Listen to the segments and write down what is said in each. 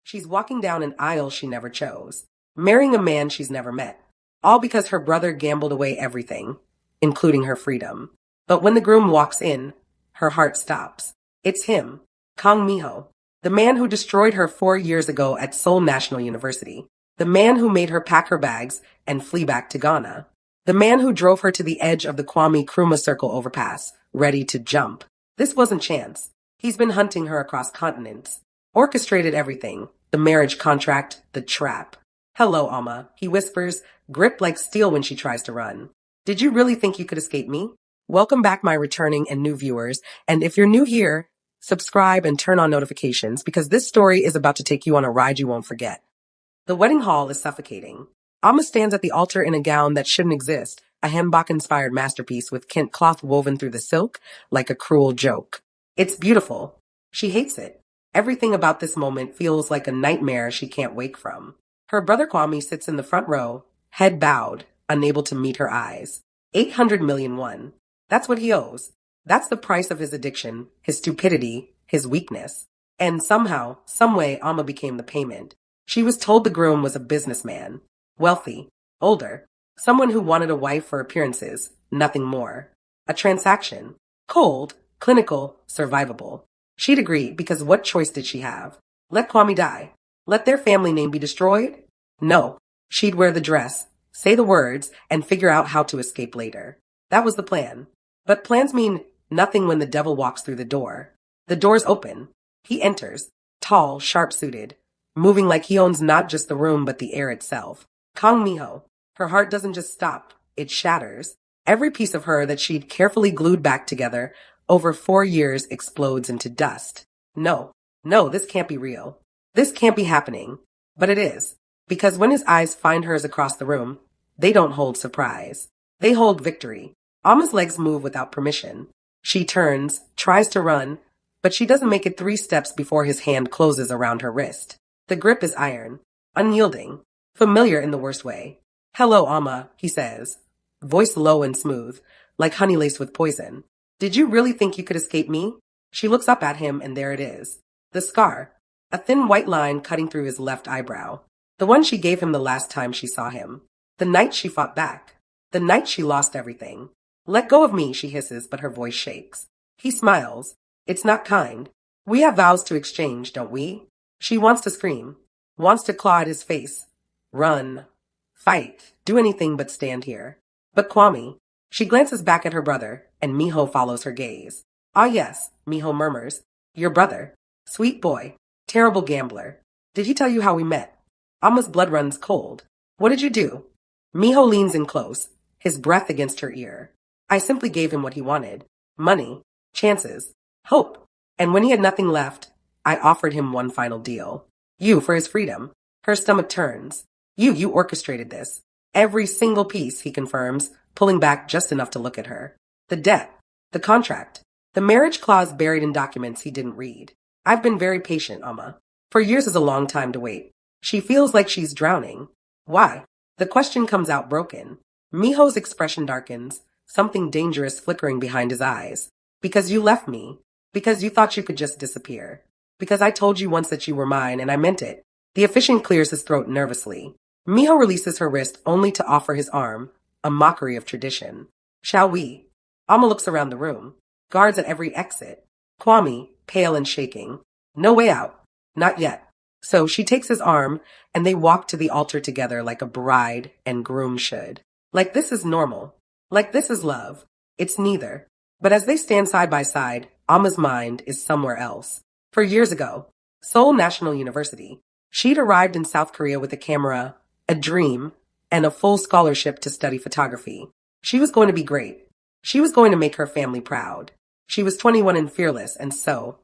She's walking down an aisle she never chose, marrying a man she's never met, all because her brother gambled away everything, including her freedom. But when the groom walks in, her heart stops. It's him, Kang Miho, the man who destroyed her 4 years ago at Seoul National University, the man who made her pack her bags and flee back to Ghana, the man who drove her to the edge of the Kwame Nkrumah Circle overpass, ready to jump. This wasn't chance. He's been hunting her across continents, orchestrated everything, the marriage contract, the trap. Hello, Alma, he whispers, gripped like steel when she tries to run. Did you really think you could escape me? Welcome back, my returning and new viewers, and if you're new here, subscribe and turn on notifications because this story is about to take you on a ride you won't forget. The wedding hall is suffocating. Alma stands at the altar in a gown that shouldn't exist, a Hembach-inspired masterpiece with Kent cloth woven through the silk like a cruel joke. It's beautiful. She hates it. Everything about this moment feels like a nightmare she can't wake from. Her brother Kwame sits in the front row, head bowed, unable to meet her eyes. 800 million won. That's what he owes. That's the price of his addiction, his stupidity, his weakness. And somehow, someway, Alma became the payment. She was told the groom was a businessman, wealthy, older, someone who wanted a wife for appearances, nothing more. A transaction. Cold, clinical, survivable. She'd agree because what choice did she have? Let Kwame die? Let their family name be destroyed? No. She'd wear the dress, say the words, and figure out how to escape later. That was the plan. But plans mean nothing when the devil walks through the door. The door's open. He enters, tall, sharp-suited, moving like he owns not just the room but the air itself. Kang Miho. Her heart doesn't just stop, it shatters. Every piece of her that she'd carefully glued back together over 4 years explodes into dust. No, this can't be real. This can't be happening. But it is. Because when his eyes find hers across the room, they don't hold surprise. They hold victory. Alma's legs move without permission. She turns, tries to run, but she doesn't make it 3 steps before his hand closes around her wrist. The grip is iron, unyielding, familiar in the worst way. Hello, Alma, he says, voice low and smooth, like honey laced with poison. Did you really think you could escape me? She looks up at him and there it is. The scar. A thin white line cutting through his left eyebrow. The one she gave him the last time she saw him. The night she fought back. The night she lost everything. Let go of me, she hisses, but her voice shakes. He smiles. It's not kind. We have vows to exchange, don't we? She wants to scream. Wants to claw at his face. Run. Fight. Do anything but stand here. But Kwame. She glances back at her brother, and Miho follows her gaze. Ah yes, Miho murmurs. Your brother. Sweet boy. Terrible gambler. Did he tell you how we met? Alma's blood runs cold. What did you do? Miho leans in close, his breath against her ear. I simply gave him what he wanted. Money. Chances. Hope. And when he had nothing left, I offered him one final deal. You for his freedom. Her stomach turns. You orchestrated this. Every single piece, he confirms, pulling back just enough to look at her. The debt. The contract. The marriage clause buried in documents he didn't read. I've been very patient, Alma. 4 years is a long time to wait. She feels like she's drowning. Why? The question comes out broken. Miho's expression darkens, something dangerous flickering behind his eyes. Because you left me. Because you thought you could just disappear. Because I told you once that you were mine, and I meant it. The officiant clears his throat nervously. Miho releases her wrist only to offer his arm, a mockery of tradition. Shall we? Alma looks around the room. Guards at every exit. Kwame, pale and shaking. No way out. Not yet. So she takes his arm, and they walk to the altar together like a bride and groom should. Like this is normal. Like this is love. It's neither. But as they stand side by side, Alma's mind is somewhere else. 4 years ago, Seoul National University. She'd arrived in South Korea with a camera, a dream, and a full scholarship to study photography. She was going to be great. She was going to make her family proud. She was 21 and fearless and so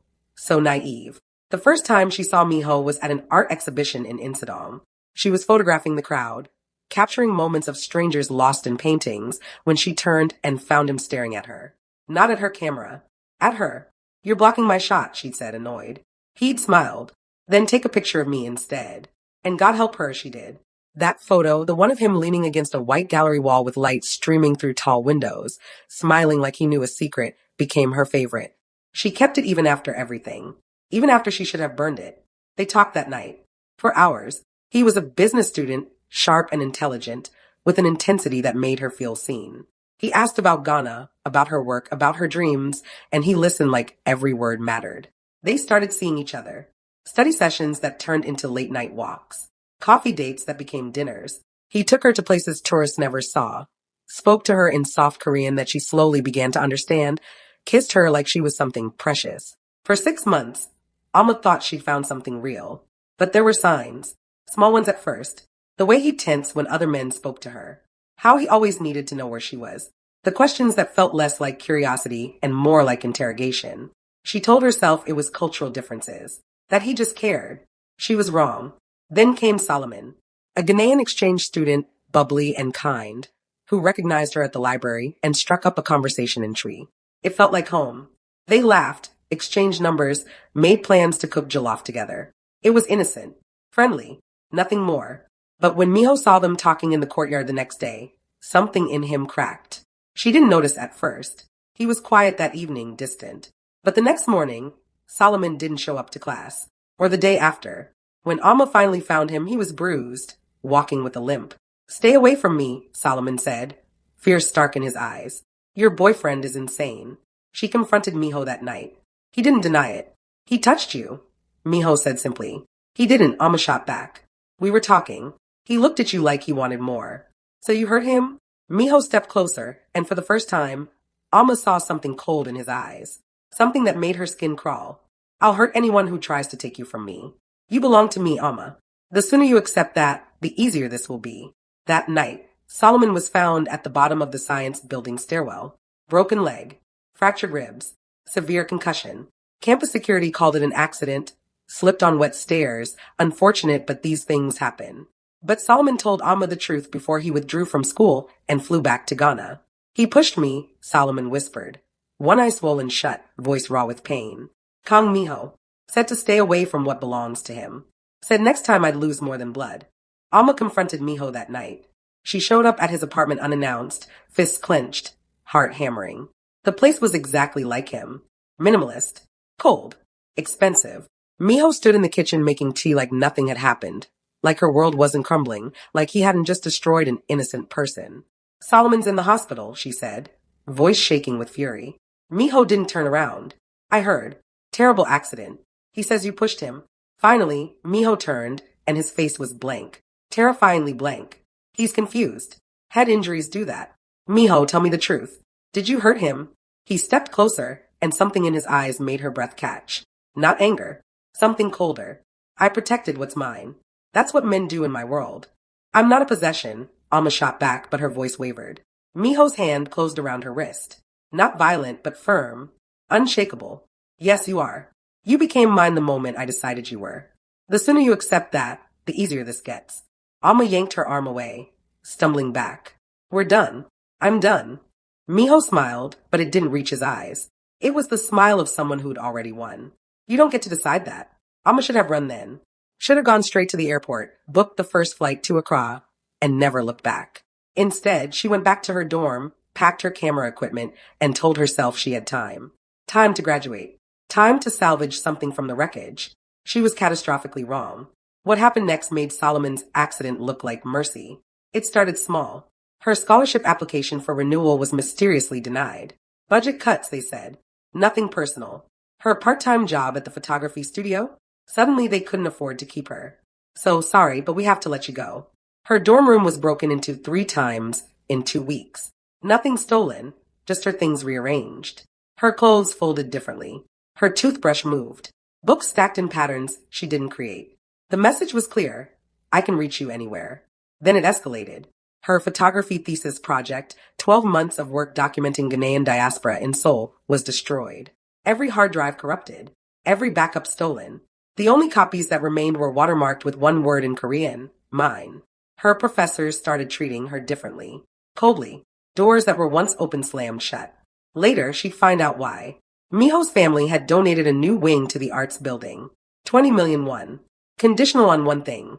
naive. The first time she saw Miho was at an art exhibition in Insadong. She was photographing the crowd, capturing moments of strangers lost in paintings when she turned and found him staring at her. Not at her camera. At her. You're blocking my shot, she'd said, annoyed. He'd smiled. Then take a picture of me instead. And God help her, she did. That photo, the one of him leaning against a white gallery wall with light streaming through tall windows, smiling like he knew a secret, became her favorite. She kept it even after everything. Even after she should have burned it. They talked that night. For hours, he was a business student, sharp and intelligent, with an intensity that made her feel seen. He asked about Ghana, about her work, about her dreams, and he listened like every word mattered. They started seeing each other. Study sessions that turned into late-night walks. Coffee dates that became dinners. He took her to places tourists never saw. Spoke to her in soft Korean that she slowly began to understand. Kissed her like she was something precious. For 6 months, Alma thought she'd found something real. But there were signs. Small ones at first. The way he tensed when other men spoke to her. How he always needed to know where she was. The questions that felt less like curiosity and more like interrogation. She told herself it was cultural differences. That he just cared. She was wrong. Then came Solomon, a Ghanaian exchange student, bubbly and kind, who recognized her at the library and struck up a conversation in Tree. It felt like home. They laughed, exchanged numbers, made plans to cook jollof together. It was innocent, friendly, nothing more. But when Miho saw them talking in the courtyard the next day, something in him cracked. She didn't notice at first. He was quiet that evening, distant. But the next morning, Solomon didn't show up to class. Or the day after. When Alma finally found him, he was bruised, walking with a limp. "Stay away from me," Solomon said, fear stark in his eyes. "Your boyfriend is insane." She confronted Miho that night. He didn't deny it. "He touched you," Miho said simply. "He didn't," Alma shot back. "We were talking. He looked at you like he wanted more." "So you hurt him?" Miho stepped closer, and for the first time, Alma saw something cold in his eyes. Something that made her skin crawl. "I'll hurt anyone who tries to take you from me. You belong to me, Alma. The sooner you accept that, the easier this will be." That night, Solomon was found at the bottom of the science building stairwell. Broken leg, fractured ribs, severe concussion. Campus security called it an accident, slipped on wet stairs, unfortunate, but these things happen. But Solomon told Alma the truth before he withdrew from school and flew back to Ghana. "He pushed me," Solomon whispered. One eye swollen shut, voice raw with pain. Kang Miho said to stay away from what belongs to him. Said next time I'd lose more than blood. Alma confronted Miho that night. She showed up at his apartment unannounced, fists clenched, heart hammering. The place was exactly like him. Minimalist. Cold. Expensive. Miho stood in the kitchen making tea like nothing had happened. Like her world wasn't crumbling. Like he hadn't just destroyed an innocent person. "Solomon's in the hospital," she said, voice shaking with fury. Miho didn't turn around. "I heard. Terrible accident. He says you pushed him." Finally, Miho turned, and his face was blank. Terrifyingly blank. "He's confused. Head injuries do that." "Miho, tell me the truth. Did you hurt him?" He stepped closer, and something in his eyes made her breath catch. Not anger. Something colder. "I protected what's mine. That's what men do in my world." "I'm not a possession," Alma shot back, but her voice wavered. Miho's hand closed around her wrist. Not violent, but firm. Unshakable. "Yes, you are. You became mine the moment I decided you were. The sooner you accept that, the easier this gets." Alma yanked her arm away, stumbling back. "We're done. I'm done." Miho smiled, but it didn't reach his eyes. It was the smile of someone who'd already won. "You don't get to decide that." Alma should have run then. Should have gone straight to the airport, booked the first flight to Accra, and never looked back. Instead, she went back to her dorm, packed her camera equipment, and told herself she had time. Time to graduate. Time to salvage something from the wreckage. She was catastrophically wrong. What happened next made Solomon's accident look like mercy. It started small. Her scholarship application for renewal was mysteriously denied. Budget cuts, they said. Nothing personal. Her part-time job at the photography studio? Suddenly they couldn't afford to keep her. "So sorry, but we have to let you go." Her dorm room was broken into 3 times in 2 weeks. Nothing stolen, just her things rearranged. Her clothes folded differently. Her toothbrush moved. Books stacked in patterns she didn't create. The message was clear. I can reach you anywhere. Then it escalated. Her photography thesis project, 12 months of work documenting Ghanaian diaspora in Seoul, was destroyed. Every hard drive corrupted. Every backup stolen. The only copies that remained were watermarked with one word in Korean, mine. Her professors started treating her differently. Coldly. Doors that were once open slammed shut. Later, she'd find out why. Miho's family had donated a new wing to the arts building. 20 million won. Conditional on one thing.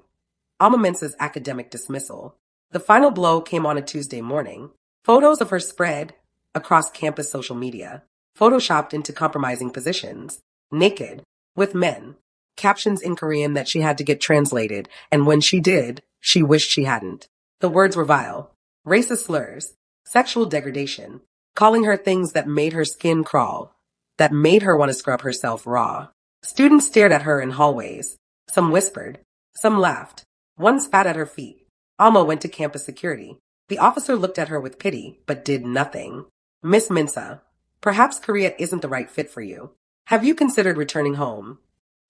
Alma Mensa's academic dismissal. The final blow came on a Tuesday morning. Photos of her spread across campus social media. Photoshopped into compromising positions. Naked. With men. captions in Korean that she had to get translated, and when she did, she wished she hadn't. The words were vile. Racist slurs, sexual degradation, calling her things that made her skin crawl, that made her want to scrub herself raw. Students stared at her in hallways. Some whispered. Some laughed. One spat at her feet. Alma went to campus security. The officer looked at her with pity, but did nothing. Miss Minsa, perhaps Korea isn't the right fit for you. Have you considered returning home?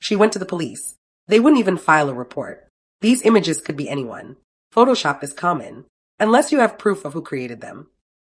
She went to the police. They wouldn't even file a report. These images could be anyone. Photoshop is common, unless you have proof of who created them.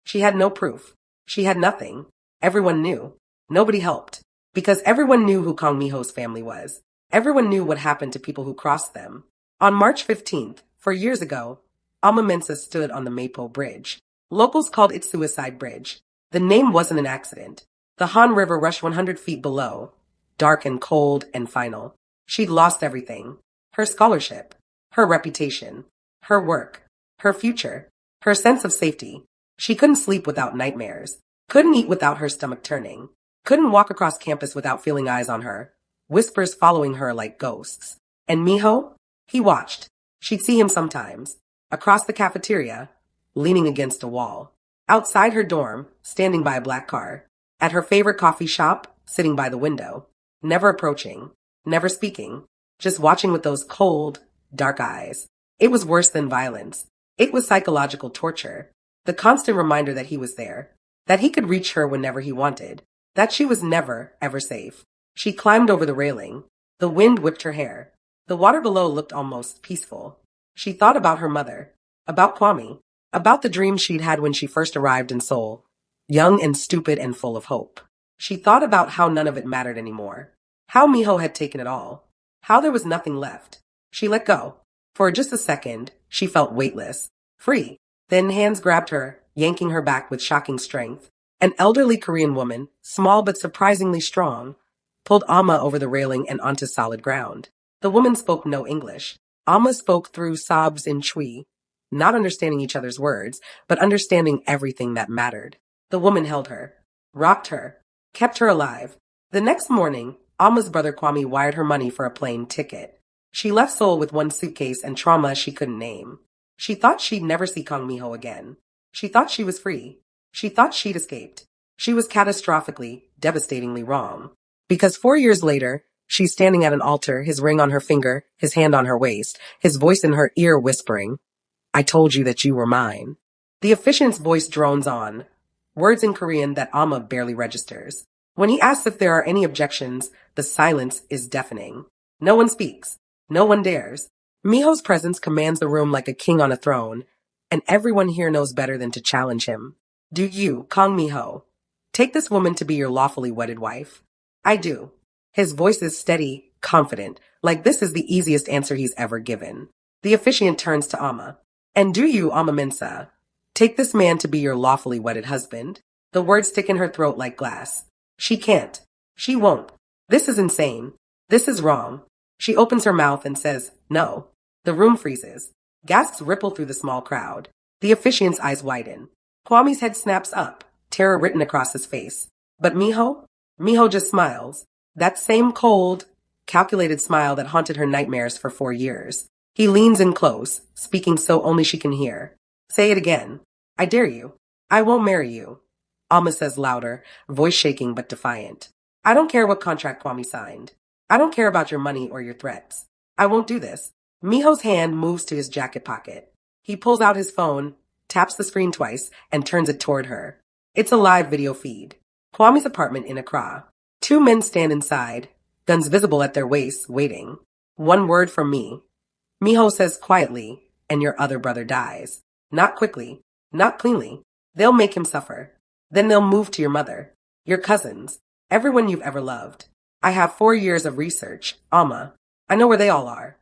She had no proof. She had nothing. Everyone knew. Nobody helped. Because everyone knew who Kang Miho's family was. Everyone knew what happened to people who crossed them. On March 15th, 4 years ago, Alma Mensa stood on the Mapo Bridge. Locals called it Suicide Bridge. The name wasn't an accident. The Han River rushed 100 feet below, dark and cold and final. She'd lost everything. Her scholarship, her reputation, her work, her future, her sense of safety. She couldn't sleep without nightmares, couldn't eat without her stomach turning, couldn't walk across campus without feeling eyes on her, whispers following her like ghosts. And Miho? He watched. She'd see him sometimes, across the cafeteria, leaning against a wall, outside her dorm, standing by a black car, at her favorite coffee shop, sitting by the window, never approaching, never speaking, just watching with those cold, dark eyes. It was worse than violence. It was psychological torture. The constant reminder that he was there, that he could reach her whenever he wanted, that she was never, ever safe. She climbed over the railing. The wind whipped her hair. The water below looked almost peaceful. She thought about her mother, about Kwame, about the dreams she'd had when she first arrived in Seoul, young and stupid and full of hope. She thought about how none of it mattered anymore, how Miho had taken it all, how there was nothing left. She let go. For just a second, she felt weightless, free. Then hands grabbed her, yanking her back with shocking strength. An elderly Korean woman, small but surprisingly strong, pulled Alma over the railing and onto solid ground. The woman spoke no English. Alma spoke through sobs in Chui, not understanding each other's words, but understanding everything that mattered. The woman held her, rocked her, kept her alive. The next morning, Alma's brother Kwame wired her money for a plane ticket. She left Seoul with one suitcase and trauma she couldn't name. She thought she'd never see Kang Miho again. She thought she was free. She thought she'd escaped. She was catastrophically, devastatingly wrong. Because 4 years later, she's standing at an altar, his ring on her finger, his hand on her waist, his voice in her ear whispering, "I told you that you were mine." The officiant's voice drones on, words in Korean that Alma barely registers. When he asks if there are any objections, the silence is deafening. No one speaks. No one dares. Miho's presence commands the room like a king on a throne, and everyone here knows better than to challenge him. Do you, Kang Miho, take this woman to be your lawfully wedded wife? I do. His voice is steady, confident, like this is the easiest answer he's ever given. The officiant turns to Alma. And do you, Alma Mensa, take this man to be your lawfully wedded husband? The words stick in her throat like glass. She can't. She won't. This is insane. This is wrong. She opens her mouth and says, no. The room freezes. Gasps ripple through the small crowd. The officiant's eyes widen. Kwame's head snaps up, terror written across his face. But Miho? Miho just smiles. That same cold, calculated smile that haunted her nightmares for 4 years. He leans in close, speaking so only she can hear. Say it again. I dare you. I won't marry you. Alma says louder, voice shaking but defiant. I don't care what contract Kwame signed. I don't care about your money or your threats. I won't do this. Miho's hand moves to his jacket pocket. He pulls out his phone, taps the screen twice, and turns it toward her. It's a live video feed. Kwame's apartment in Accra. 2 men stand inside, guns visible at their waists, waiting. One word from me. Miho says quietly, and your other brother dies. Not quickly, not cleanly. They'll make him suffer. Then they'll move to your mother, your cousins, everyone you've ever loved. I have 4 years of research, Alma. I know where they all are.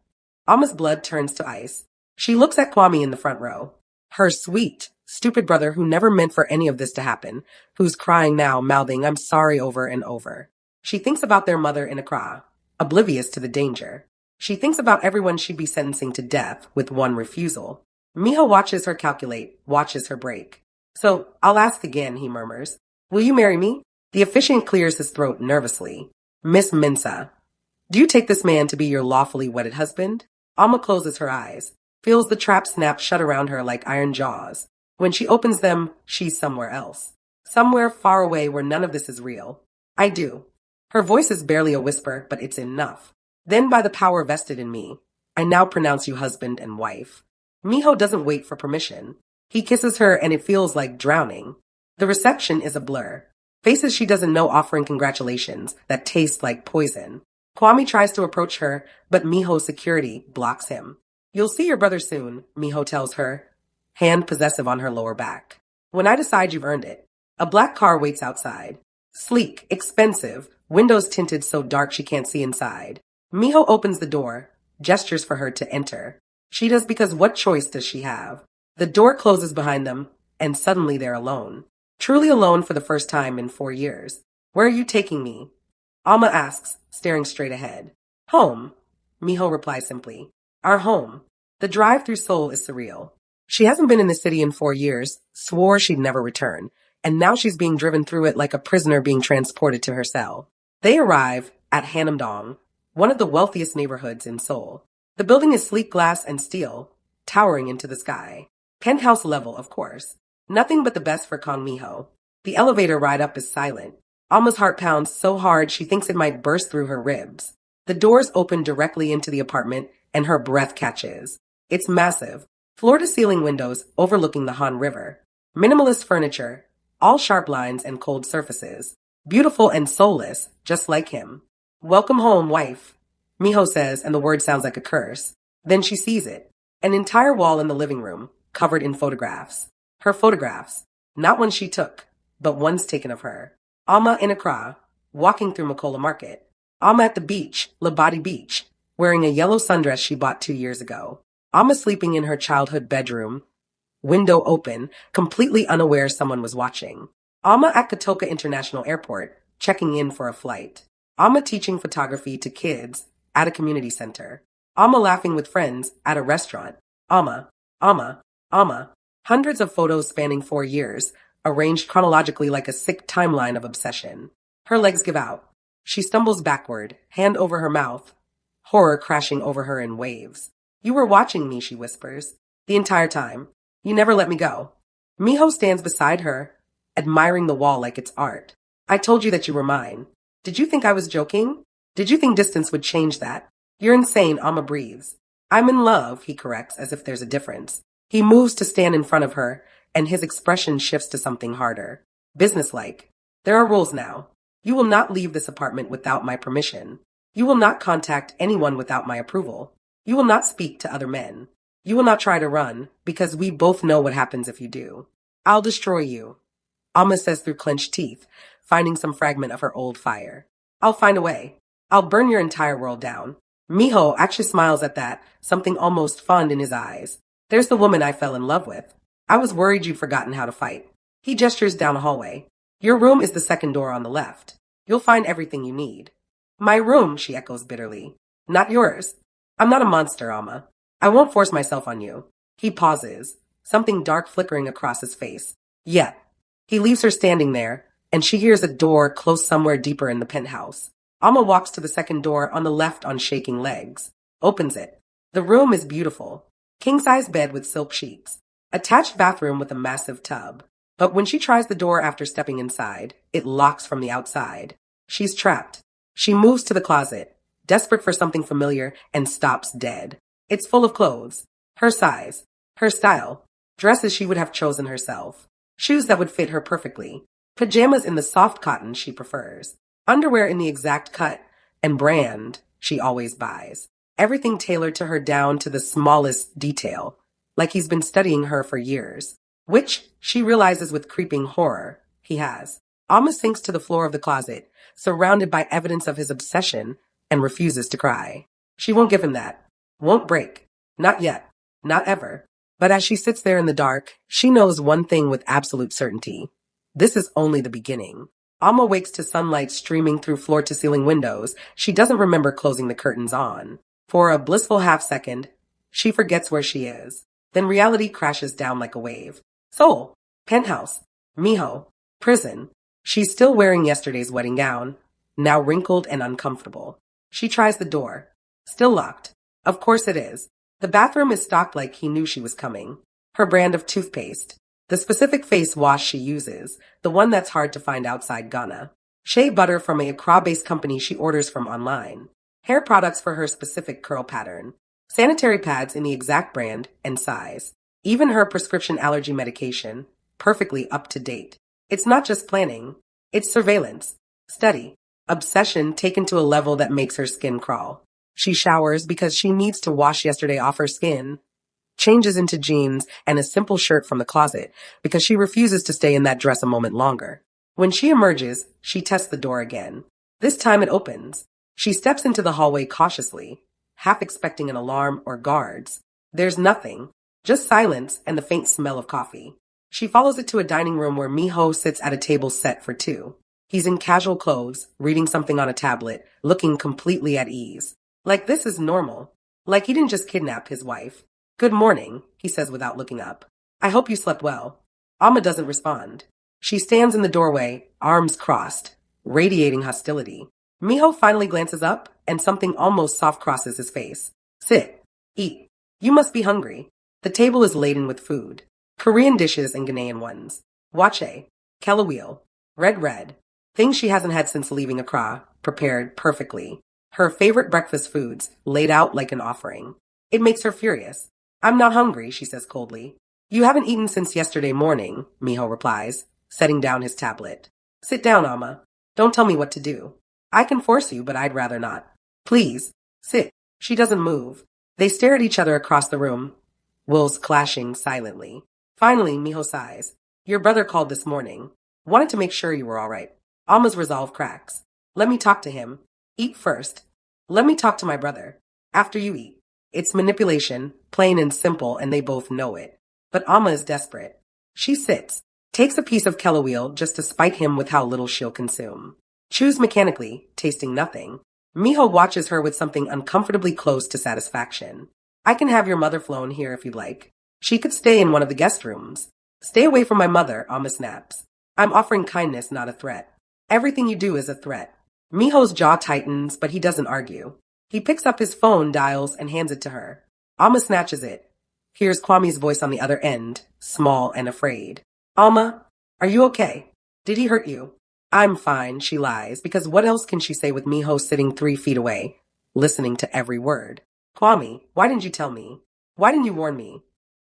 Alma's blood turns to ice. She looks at Kwame in the front row. Her sweet, stupid brother who never meant for any of this to happen, who's crying now, mouthing, I'm sorry over and over. She thinks about their mother in Accra, oblivious to the danger. She thinks about everyone she'd be sentencing to death with one refusal. Miho watches her calculate, watches her break. So, I'll ask again, he murmurs. Will you marry me? The officiant clears his throat nervously. Miss Mensa. Do you take this man to be your lawfully wedded husband? Alma closes her eyes, feels the trap snap shut around her like iron jaws. When she opens them, she's somewhere else. Somewhere far away where none of this is real. I do. Her voice is barely a whisper, but it's enough. Then by the power vested in me, I now pronounce you husband and wife. Miho doesn't wait for permission. He kisses her and it feels like drowning. The reception is a blur. Faces she doesn't know offering congratulations that taste like poison. Kwame tries to approach her, but Miho's security blocks him. You'll see your brother soon, Miho tells her, hand possessive on her lower back. When I decide you've earned it. A black car waits outside. Sleek, expensive, windows tinted so dark she can't see inside. Miho opens the door, gestures for her to enter. She does because what choice does she have? The door closes behind them, and suddenly they're alone. Truly alone for the first time in 4 years. Where are you taking me? Alma asks, staring straight ahead. Home, Miho replies simply. Our home. The drive through Seoul is surreal. She hasn't been in the city in 4 years, swore she'd never return, and now she's being driven through it like a prisoner being transported to her cell. They arrive at Hanamdong, one of the wealthiest neighborhoods in Seoul. The building is sleek glass and steel, towering into the sky. Penthouse level, of course. Nothing but the best for Kong Miho. The elevator ride up is silent. Alma's heart pounds so hard she thinks it might burst through her ribs. The doors open directly into the apartment, and her breath catches. It's massive. Floor-to-ceiling windows overlooking the Han River. Minimalist furniture, all sharp lines and cold surfaces. Beautiful and soulless, just like him. Welcome home, wife, Miho says, and the word sounds like a curse. Then she sees it. An entire wall in the living room, covered in photographs. Her photographs. Not ones she took, but ones taken of her. Alma in Accra, walking through Makola Market. Alma at the beach, Labadi Beach, wearing a yellow sundress she bought 2 years ago. Alma sleeping in her childhood bedroom, window open, completely unaware someone was watching. Alma at Kotoka International Airport, checking in for a flight. Alma teaching photography to kids at a community center. Alma laughing with friends at a restaurant. Alma. Hundreds of photos spanning 4 years, arranged chronologically like a sick timeline of obsession. Her legs give out. She stumbles backward, hand over her mouth, horror crashing over her in waves. You were watching me, she whispers. The entire time. You never let me go. Miho stands beside her, admiring the wall like it's art. I told you that you were mine. Did you think I was joking? Did you think distance would change that? You're insane, Alma breathes. I'm in love, he corrects, as if there's a difference. He moves to stand in front of her, and his expression shifts to something harder. Businesslike. There are rules now. You will not leave this apartment without my permission. You will not contact anyone without my approval. You will not speak to other men. You will not try to run, because we both know what happens if you do. I'll destroy you, Alma says through clenched teeth, finding some fragment of her old fire. I'll find a way. I'll burn your entire world down. Miho actually smiles at that, something almost fond in his eyes. There's the woman I fell in love with. I was worried you'd forgotten how to fight. He gestures down a hallway. Your room is the second door on the left. You'll find everything you need. My room, she echoes bitterly. Not yours. I'm not a monster, Alma. I won't force myself on you. He pauses, something dark flickering across his face. Yet. He leaves her standing there, and she hears a door close somewhere deeper in the penthouse. Alma walks to the second door on the left on shaking legs. Opens it. The room is beautiful. King-size bed with silk sheets. Attached bathroom with a massive tub. But when she tries the door after stepping inside, it locks from the outside. She's trapped. She moves to the closet, desperate for something familiar, and stops dead. It's full of clothes. Her size. Her style. Dresses she would have chosen herself. Shoes that would fit her perfectly. Pajamas in the soft cotton she prefers. Underwear in the exact cut and brand she always buys. Everything tailored to her down to the smallest detail, like he's been studying her for years. Which, she realizes with creeping horror, he has. Alma sinks to the floor of the closet, surrounded by evidence of his obsession, and refuses to cry. She won't give him that. Won't break. Not yet. Not ever. But as she sits there in the dark, she knows one thing with absolute certainty. This is only the beginning. Alma wakes to sunlight streaming through floor-to-ceiling windows she doesn't remember closing the curtains on. For a blissful half-second, she forgets where she is. Then reality crashes down like a wave. Seoul, penthouse, Miho, prison. She's still wearing yesterday's wedding gown, now wrinkled and uncomfortable. She tries the door. Still locked. Of course it is. The bathroom is stocked like he knew she was coming. Her brand of toothpaste. The specific face wash she uses. The one that's hard to find outside Ghana. Shea butter from a Accra-based company she orders from online. Hair products for her specific curl pattern. Sanitary pads in the exact brand and size. Even her prescription allergy medication. Perfectly up to date. It's not just planning. It's surveillance. Study. Obsession taken to a level that makes her skin crawl. She showers because she needs to wash yesterday off her skin. Changes into jeans and a simple shirt from the closet because she refuses to stay in that dress a moment longer. When she emerges, she tests the door again. This time it opens. She steps into the hallway cautiously, half expecting an alarm or guards. There's nothing, just silence and the faint smell of coffee. She follows it to a dining room where Miho sits at a table set for two. He's in casual clothes, reading something on a tablet, looking completely at ease. Like this is normal. Like he didn't just kidnap his wife. Good morning, he says without looking up. I hope you slept well. Alma doesn't respond. She stands in the doorway, arms crossed, radiating hostility. Miho finally glances up, and something almost soft crosses his face. Sit. Eat. You must be hungry. The table is laden with food. Korean dishes and Ghanaian ones. Wache. Kelaweel. Red. Things she hasn't had since leaving Accra, prepared perfectly. Her favorite breakfast foods, laid out like an offering. It makes her furious. I'm not hungry, she says coldly. You haven't eaten since yesterday morning, Miho replies, setting down his tablet. Sit down, Alma. Don't tell me what to do. I can force you, but I'd rather not. Please, sit. She doesn't move. They stare at each other across the room, wills clashing silently. Finally, Miho sighs. Your brother called this morning. Wanted to make sure you were all right. Alma's resolve cracks. Let me talk to him. Eat first. Let me talk to my brother. After you eat. It's manipulation, plain and simple, and they both know it. But Alma is desperate. She sits, takes a piece of Kelaweel just to spite him with how little she'll consume. Chews mechanically, tasting nothing. Miho watches her with something uncomfortably close to satisfaction. I can have your mother flown here if you'd like. She could stay in one of the guest rooms. Stay away from my mother, Alma snaps. I'm offering kindness, not a threat. Everything you do is a threat. Miho's jaw tightens, but he doesn't argue. He picks up his phone, dials, and hands it to her. Alma snatches it. Hears Kwame's voice on the other end, small and afraid. Alma, are you okay? Did he hurt you? I'm fine, she lies, because what else can she say with Miho sitting 3 feet away, listening to every word? Kwame, why didn't you tell me? Why didn't you warn me?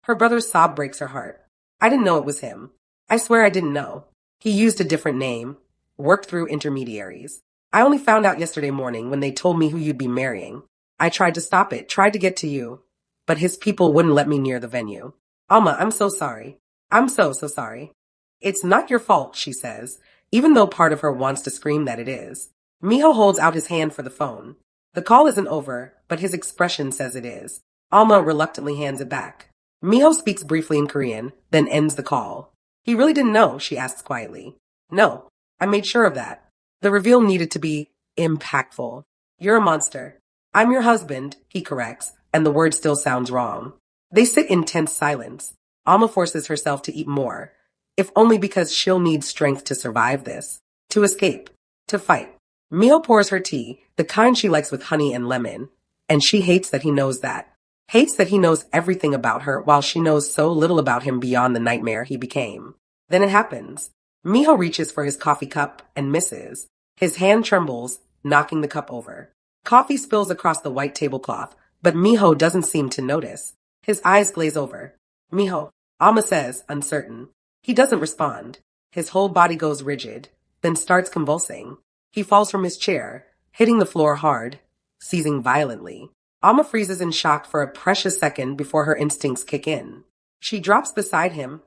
Her brother's sob breaks her heart. I didn't know it was him. I swear I didn't know. He used a different name, worked through intermediaries. I only found out yesterday morning when they told me who you'd be marrying. I tried to stop it, tried to get to you, but his people wouldn't let me near the venue. Alma, I'm so sorry. I'm so sorry. It's not your fault, she says, even though part of her wants to scream that it is. Miho holds out his hand for the phone. The call isn't over, but his expression says it is. Alma reluctantly hands it back. Miho speaks briefly in Korean, then ends the call. He really didn't know, she asks quietly. No, I made sure of that. The reveal needed to be impactful. You're a monster. I'm your husband, he corrects, and the word still sounds wrong. They sit in tense silence. Alma forces herself to eat more, if only because she'll need strength to survive this, to escape, to fight. Miho pours her tea, the kind she likes with honey and lemon, and she hates that he knows that. Hates that he knows everything about her while she knows so little about him beyond the nightmare he became. Then it happens. Miho reaches for his coffee cup and misses. His hand trembles, knocking the cup over. Coffee spills across the white tablecloth, but Miho doesn't seem to notice. His eyes glaze over. Miho, Alma says, uncertain. He doesn't respond. His whole body goes rigid, then starts convulsing. He falls from his chair, hitting the floor hard, seizing violently. Alma freezes in shock for a precious second before her instincts kick in. She drops beside him,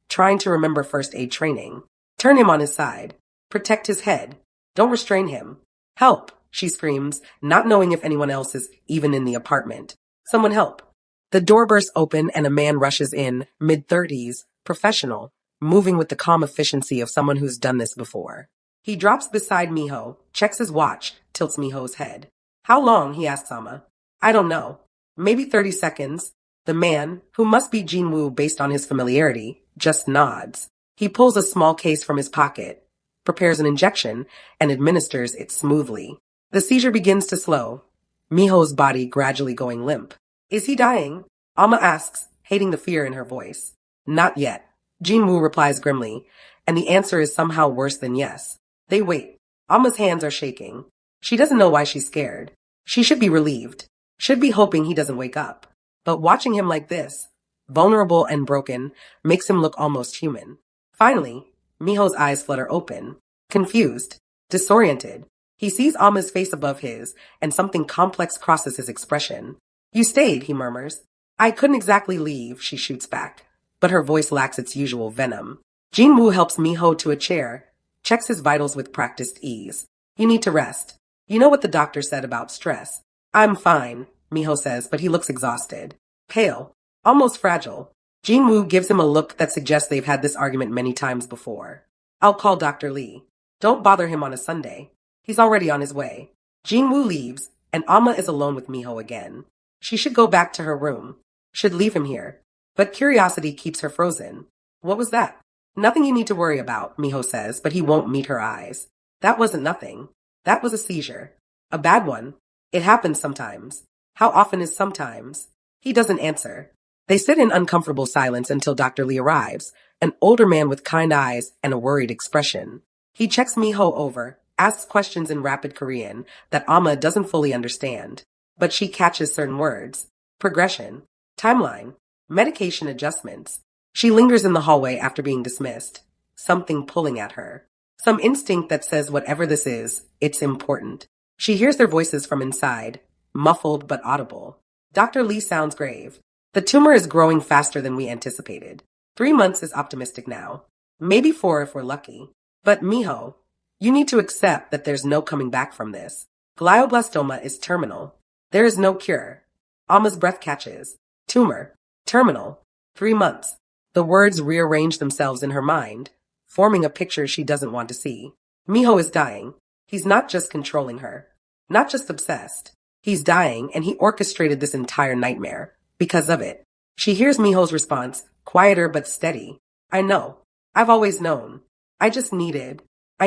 trying to remember first aid training. Turn him on his side. Protect his head. Don't restrain him. Help, she screams, not knowing if anyone else is even in the apartment. Someone help. The door bursts open and a man rushes in, mid-30s, professional, moving with the calm efficiency of someone who's done this before. He drops beside Miho, checks his watch, tilts Miho's head. How long, he asks Alma. I don't know. Maybe 30 seconds. The man, who must be Jinwoo based on his familiarity, just nods. He pulls a small case from his pocket, prepares an injection, and administers it smoothly. The seizure begins to slow, Miho's body gradually going limp. Is he dying? Alma asks, hating the fear in her voice. Not yet, Jinwoo replies grimly, and the answer is somehow worse than yes. They wait. Alma's hands are shaking. She doesn't know why she's scared. She should be relieved. Should be hoping he doesn't wake up. But watching him like this, vulnerable and broken, makes him look almost human. Finally, Miho's eyes flutter open, confused, disoriented. He sees Alma's face above his, and something complex crosses his expression. You stayed, he murmurs. I couldn't exactly leave, she shoots back, but her voice lacks its usual venom. Jinwoo helps Miho to a chair, checks his vitals with practiced ease. You need to rest. You know what the doctor said about stress. I'm fine, Miho says, but he looks exhausted. Pale, almost fragile. Jinwoo gives him a look that suggests they've had this argument many times before. I'll call Dr. Lee. Don't bother him on a Sunday. He's already on his way. Jinwoo leaves, and Alma is alone with Miho again. She should go back to her room. Should leave him here. But curiosity keeps her frozen. What was that? Nothing you need to worry about, Miho says, but he won't meet her eyes. That wasn't nothing. That was a seizure. A bad one. It happens sometimes. How often is sometimes? He doesn't answer. They sit in uncomfortable silence until Dr. Lee arrives, an older man with kind eyes and a worried expression. He checks Miho over, asks questions in rapid Korean that Alma doesn't fully understand, but she catches certain words. Progression, timeline, medication adjustments. She lingers in the hallway after being dismissed, something pulling at her. Some instinct that says whatever this is, it's important. She hears their voices from inside, muffled but audible. Dr. Lee sounds grave. The tumor is growing faster than we anticipated. 3 months is optimistic now. Maybe 4 if we're lucky. But Miho, you need to accept that there's no coming back from this. Glioblastoma is terminal. There is no cure. Alma's breath catches. Tumor. Terminal. 3 months. The words rearrange themselves in her mind, forming a picture she doesn't want to see. Miho is dying. He's not just controlling her. Not just obsessed. He's dying, and he orchestrated this entire nightmare. Because of it. She hears Miho's response, quieter but steady. I know. I've always known. I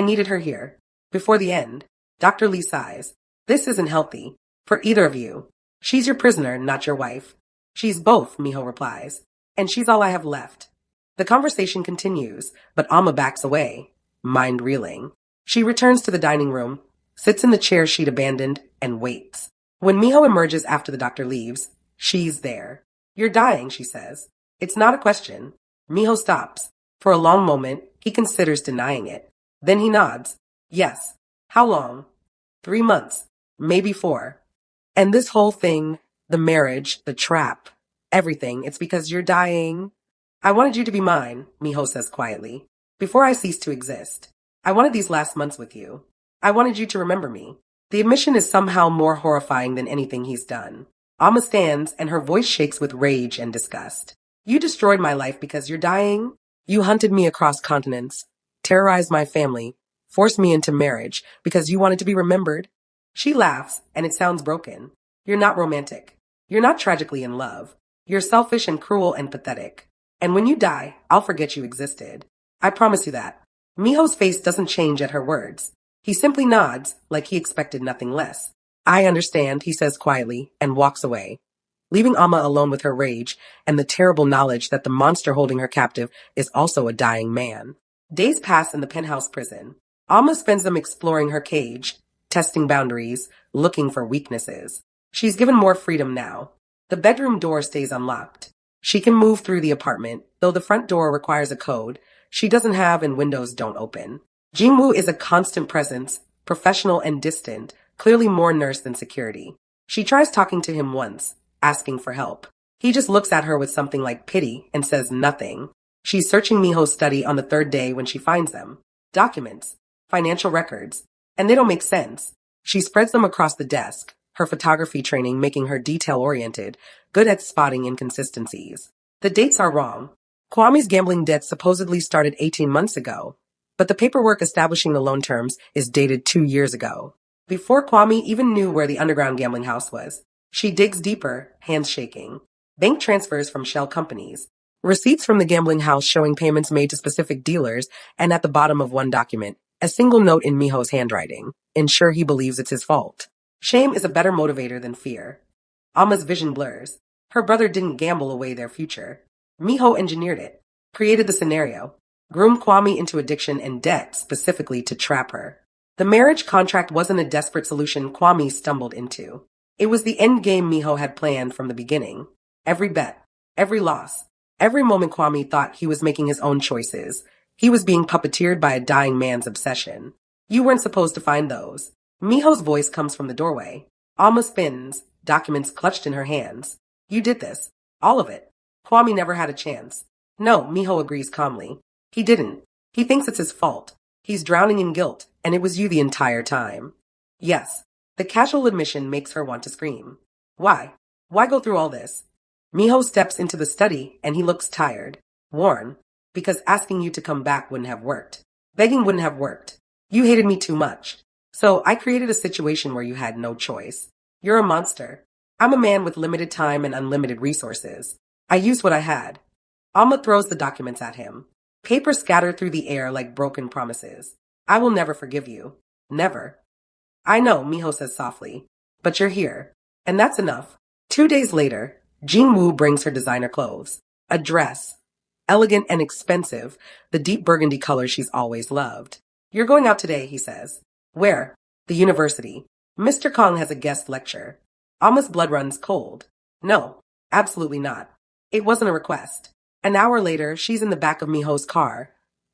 needed her here. Before the end, Dr. Lee sighs. This isn't healthy. For either of you. She's your prisoner, not your wife. She's both, Miho replies. And she's all I have left. The conversation continues, but Alma backs away, mind reeling. She returns to the dining room, sits in the chair she'd abandoned, and waits. When Miho emerges after the doctor leaves, she's there. You're dying, she says. It's not a question. Miho stops. For a long moment, he considers denying it. Then he nods. Yes. How long? 3 months. Maybe 4. And this whole thing, the marriage, the trap, everything, it's because you're dying. I wanted you to be mine, Miho says quietly, before I ceased to exist. I wanted these last months with you. I wanted you to remember me. The admission is somehow more horrifying than anything he's done. Alma stands, and her voice shakes with rage and disgust. You destroyed my life because you're dying. You hunted me across continents, terrorized my family, forced me into marriage because you wanted to be remembered. She laughs, and it sounds broken. You're not romantic. You're not tragically in love. You're selfish and cruel and pathetic. And when you die, I'll forget you existed. I promise you that. Miho's face doesn't change at her words. He simply nods, like he expected nothing less. I understand, he says quietly, and walks away, leaving Alma alone with her rage and the terrible knowledge that the monster holding her captive is also a dying man. Days pass in the penthouse prison. Alma spends them exploring her cage, testing boundaries, looking for weaknesses. She's given more freedom now. The bedroom door stays unlocked. She can move through the apartment, though the front door requires a code she doesn't have and windows don't open. Jinwoo is a constant presence, professional and distant, clearly more nurse than security. She tries talking to him once, asking for help. He just looks at her with something like pity and says nothing. She's searching Miho's study on the 3rd day when she finds them. Documents, financial records, and they don't make sense. She spreads them across the desk, her photography training making her detail-oriented, good at spotting inconsistencies. The dates are wrong. Kwame's gambling debts supposedly started 18 months ago, but the paperwork establishing the loan terms is dated 2 years ago, before Kwame even knew where the underground gambling house was. She digs deeper, hands shaking. Bank transfers from shell companies. Receipts from the gambling house showing payments made to specific dealers, and at the bottom of one document, a single note in Miho's handwriting. ensure he believes it's his fault. Shame is a better motivator than fear. Alma's vision blurs. Her brother didn't gamble away their future. Miho engineered it, created the scenario, groomed Kwame into addiction and debt specifically to trap her. The marriage contract wasn't a desperate solution Kwame stumbled into. It was the end game Miho had planned from the beginning. Every bet, every loss, every moment Kwame thought he was making his own choices. He was being puppeteered by a dying man's obsession. You weren't supposed to find those. Miho's voice comes from the doorway. Alma spins, documents clutched in her hands. You did this. All of it. Kwame never had a chance. No, Miho agrees calmly. He didn't. He thinks it's his fault. He's drowning in guilt, and it was you the entire time. Yes. The casual admission makes her want to scream. Why? Why go through all this? Miho steps into the study, and he looks tired. Worn. Because asking you to come back wouldn't have worked. Begging wouldn't have worked. You hated me too much. So I created a situation where you had no choice. You're a monster. I'm a man with limited time and unlimited resources. I used what I had. Alma throws the documents at him. Paper scattered through the air like broken promises. I will never forgive you. Never. I know, Miho says softly. But you're here. And that's enough. 2 days later, Jean Wu brings her designer clothes. A dress. Elegant and expensive, the deep burgundy color she's always loved. You're going out today, he says. Where? The university. Mr. Kong has a guest lecture. Alma's blood runs cold. No, absolutely not. It wasn't a request. An hour later, she's in the back of Miho's car,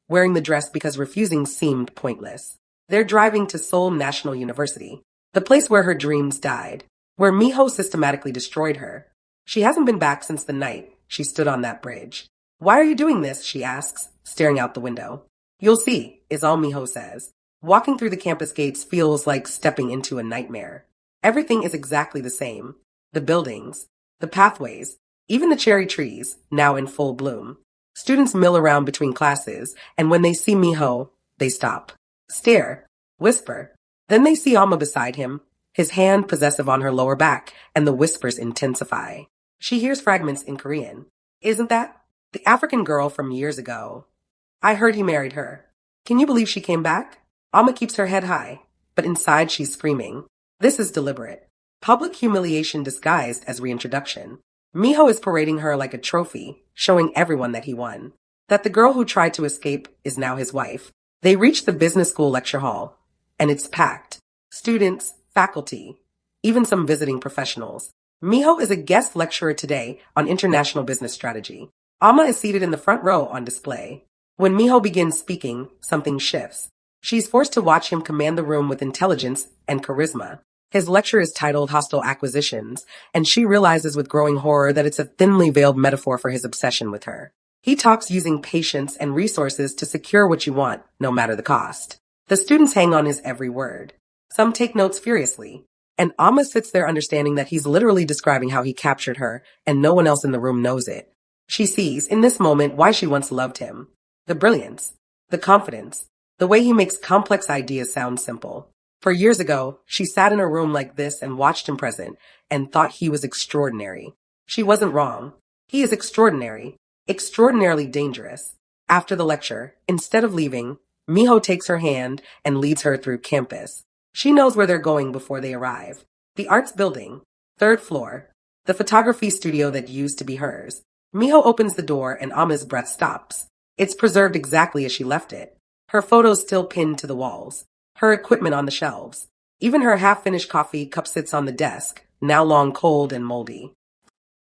wearing the dress because refusing seemed pointless. They're driving to Seoul National University, the place where her dreams died, where Miho systematically destroyed her. She hasn't been back since the night she stood on that bridge. Why are you doing this? She asks, staring out the window. You'll see, is all Miho says. Walking through the campus gates feels like stepping into a nightmare. Everything is exactly the same. The buildings, the pathways, even the cherry trees, now in full bloom. Students mill around between classes, and when they see Miho, they stop. Stare. Whisper. Then they see Alma beside him, his hand possessive on her lower back, and the whispers intensify. She hears fragments in Korean. Isn't that? The African girl from years ago. I heard he married her. Can you believe she came back? Alma keeps her head high, but inside she's screaming. This is deliberate. Public humiliation disguised as reintroduction. Miho is parading her like a trophy, showing everyone that he won. That the girl who tried to escape is now his wife. They reach the business school lecture hall, and it's packed. Students, faculty, even some visiting professionals. Miho is a guest lecturer today on international business strategy. Alma is seated in the front row on display. When Miho begins speaking, something shifts. She's forced to watch him command the room with intelligence and charisma. His lecture is titled Hostile Acquisitions, and she realizes with growing horror that it's a thinly veiled metaphor for his obsession with her. He talks using patience and resources to secure what you want, no matter the cost. The students hang on his every word. Some take notes furiously, and Alma sits there understanding that he's literally describing how he captured her, and no one else in the room knows it. She sees, in this moment, why she once loved him. The brilliance, the confidence, the way he makes complex ideas sound simple. For years ago, she sat in a room like this and watched him present and thought he was extraordinary. She wasn't wrong. He is extraordinary, extraordinarily dangerous. After the lecture, instead of leaving, Miho takes her hand and leads her through campus. She knows where they're going before they arrive. The arts building, 3rd floor, the photography studio that used to be hers. Miho opens the door and Alma's breath stops. It's preserved exactly as she left it. Her photos still pinned to the walls. Her equipment on the shelves. Even her half-finished coffee cup sits on the desk, now long cold and moldy.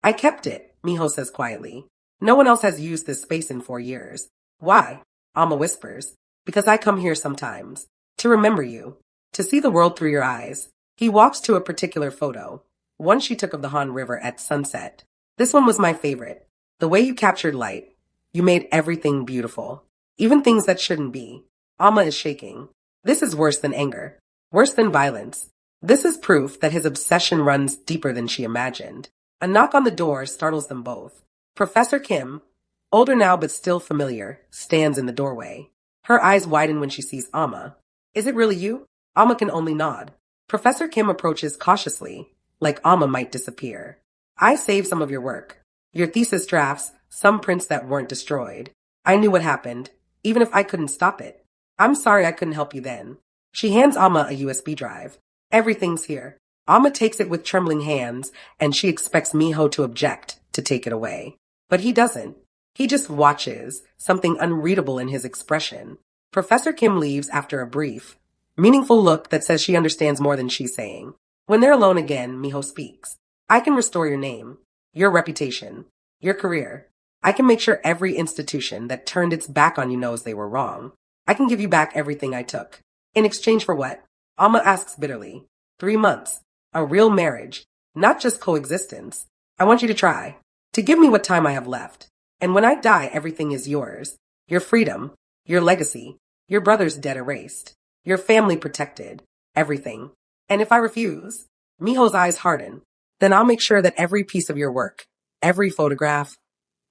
I kept it, Miho says quietly. No one else has used this space in 4 years. Why? Alma whispers. Because I come here sometimes. To remember you. To see the world through your eyes. He walks to a particular photo. One she took of the Han River at sunset. This one was my favorite. The way you captured light. You made everything beautiful. Even things that shouldn't be. Alma is shaking. This is worse than anger. Worse than violence. This is proof that his obsession runs deeper than she imagined. A knock on the door startles them both. Professor Kim, older now but still familiar, stands in the doorway. Her eyes widen when she sees Alma. Is it really you? Alma can only nod. Professor Kim approaches cautiously, like Alma might disappear. I saved some of your work. Your thesis drafts, some prints that weren't destroyed. I knew what happened, even if I couldn't stop it. I'm sorry I couldn't help you then. She hands Amma a USB drive. Everything's here. Amma takes it with trembling hands, and she expects Miho to object, to take it away. But he doesn't. He just watches, something unreadable in his expression. Professor Kim leaves after a brief, meaningful look that says she understands more than she's saying. When they're alone again, Miho speaks. I can restore your name, your reputation, your career. I can make sure every institution that turned its back on you knows they were wrong. I can give you back everything I took. In exchange for what? Alma asks bitterly. 3 months. A real marriage. Not just coexistence. I want you to try. To give me what time I have left. And when I die, everything is yours. Your freedom. Your legacy. Your brother's debt erased. Your family protected. Everything. And if I refuse, Miho's eyes harden. Then I'll make sure that every piece of your work, every photograph,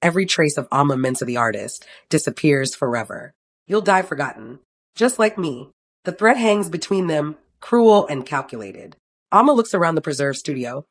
every trace of Amma Mensa the artist disappears forever. You'll die forgotten. Just like me. The thread hangs between them, cruel and calculated. Amma looks around the preserve studio,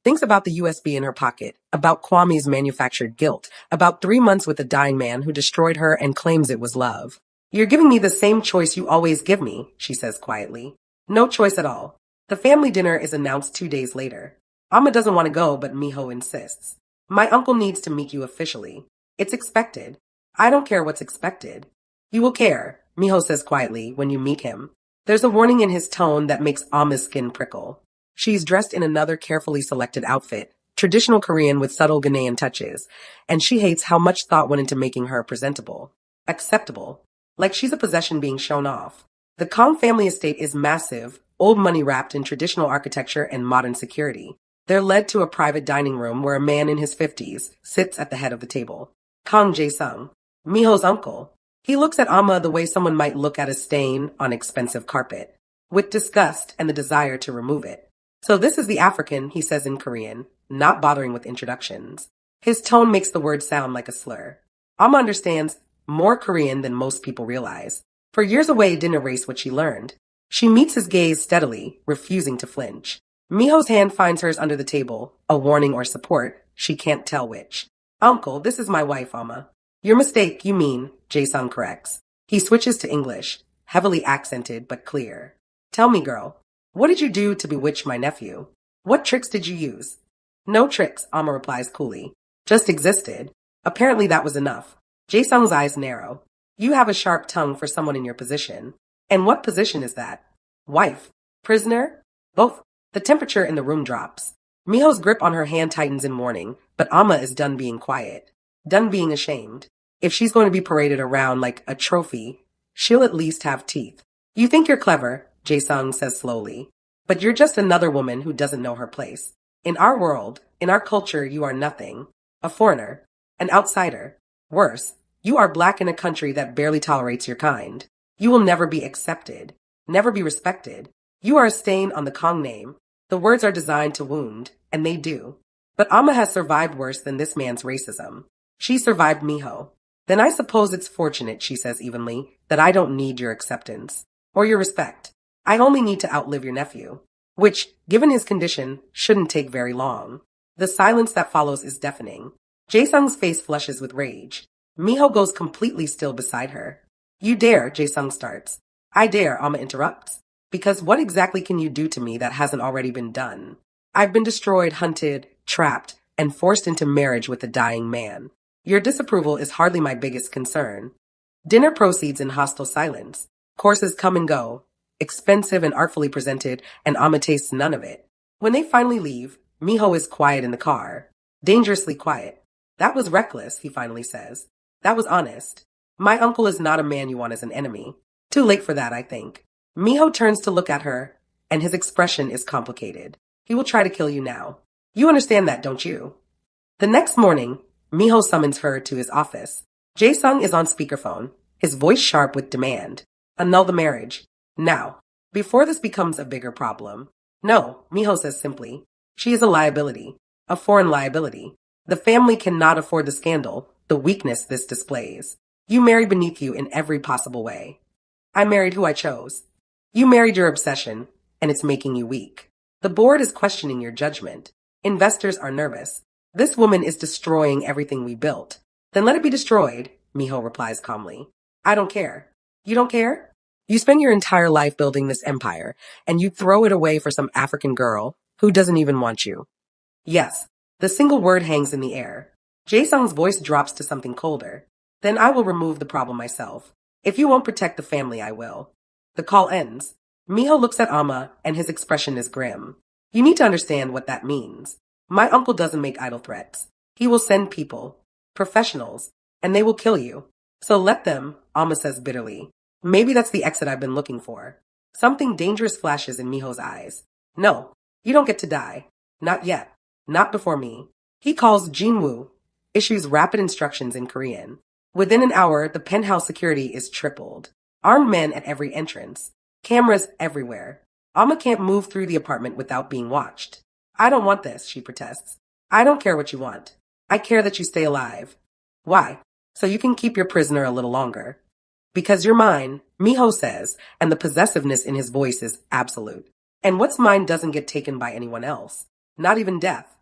thinks about the USB in her pocket, about Kwame's manufactured guilt, about 3 months with a dying man who destroyed her and claims it was love. You're giving me the same choice you always give me, she says quietly. No choice at all. The family dinner is announced 2 days later. Amma doesn't want to go, but Miho insists. My uncle needs to meet you officially. It's expected. I don't care what's expected. You will care, Miho says quietly, when you meet him. There's a warning in his tone that makes Amma's skin prickle. She's dressed in another carefully selected outfit, traditional Korean with subtle Ghanaian touches, and she hates how much thought went into making her presentable, acceptable, like she's a possession being shown off. The Kong family estate is massive, old money wrapped in traditional architecture and modern security. They're led to a private dining room where a man in his 50s sits at the head of the table. Kong Jae-sung, Miho's uncle. He looks at Amma the way someone might look at a stain on expensive carpet, with disgust and the desire to remove it. So this is the African, he says in Korean, not bothering with introductions. His tone makes the word sound like a slur. Amma understands more Korean than most people realize. For years away didn't erase what she learned. She meets his gaze steadily, refusing to flinch. Miho's hand finds hers under the table, a warning or support, she can't tell which. Uncle, this is my wife, Amma. Your mistake, you mean, Jae-sung corrects. He switches to English, heavily accented but clear. Tell me, girl, what did you do to bewitch my nephew? What tricks did you use? No tricks, Amma replies coolly. Just existed. Apparently that was enough. Jae-sung's eyes narrow. You have a sharp tongue for someone in your position. And what position is that? Wife? Prisoner? Both. The temperature in the room drops. Miho's grip on her hand tightens in warning, but Amma is done being quiet. Done being ashamed. If she's going to be paraded around like a trophy, she'll at least have teeth. You think you're clever, Jae-sung says slowly, but you're just another woman who doesn't know her place. In our world, in our culture, you are nothing. A foreigner. An outsider. Worse, you are black in a country that barely tolerates your kind. You will never be accepted. Never be respected. You are a stain on the Kong name. The words are designed to wound, and they do. But Amma has survived worse than this man's racism. She survived Miho. Then I suppose it's fortunate, she says evenly, that I don't need your acceptance. Or your respect. I only need to outlive your nephew. Which, given his condition, shouldn't take very long. The silence that follows is deafening. Jae-sung's face flushes with rage. Miho goes completely still beside her. You dare, Jae-sung starts. I dare, Amma interrupts. Because what exactly can you do to me that hasn't already been done? I've been destroyed, hunted, trapped, and forced into marriage with a dying man. Your disapproval is hardly my biggest concern. Dinner proceeds in hostile silence. Courses come and go, expensive and artfully presented, and Amma tastes none of it. When they finally leave, Miho is quiet in the car. Dangerously quiet. That was reckless, he finally says. That was honest. My uncle is not a man you want as an enemy. Too late for that, I think. Miho turns to look at her, and his expression is complicated. He will try to kill you now. You understand that, don't you? The next morning, Miho summons her to his office. Jae-sung is on speakerphone, his voice sharp with demand. Annul the marriage. Now, before this becomes a bigger problem. No, Miho says simply. She is a liability. A foreign liability. The family cannot afford the scandal, the weakness this displays. You married beneath you in every possible way. I married who I chose. You married your obsession, and it's making you weak. The board is questioning your judgment. Investors are nervous. This woman is destroying everything we built. Then let it be destroyed, Miho replies calmly. I don't care. You don't care? You spend your entire life building this empire, and you throw it away for some African girl who doesn't even want you. Yes, the single word hangs in the air. Jae-sung's voice drops to something colder. Then I will remove the problem myself. If you won't protect the family, I will. The call ends. Miho looks at Amma, and his expression is grim. You need to understand what that means. My uncle doesn't make idle threats. He will send people, professionals, and they will kill you. So let them, Amma says bitterly. Maybe that's the exit I've been looking for. Something dangerous flashes in Miho's eyes. No, you don't get to die. Not yet. Not before me. He calls Jinwoo, issues rapid instructions in Korean. Within an hour, the penthouse security is tripled. Armed men at every entrance. Cameras everywhere. Amma can't move through the apartment without being watched. I don't want this, she protests. I don't care what you want. I care that you stay alive. Why? So you can keep your prisoner a little longer. Because you're mine, Miho says, and the possessiveness in his voice is absolute. And what's mine doesn't get taken by anyone else. Not even death.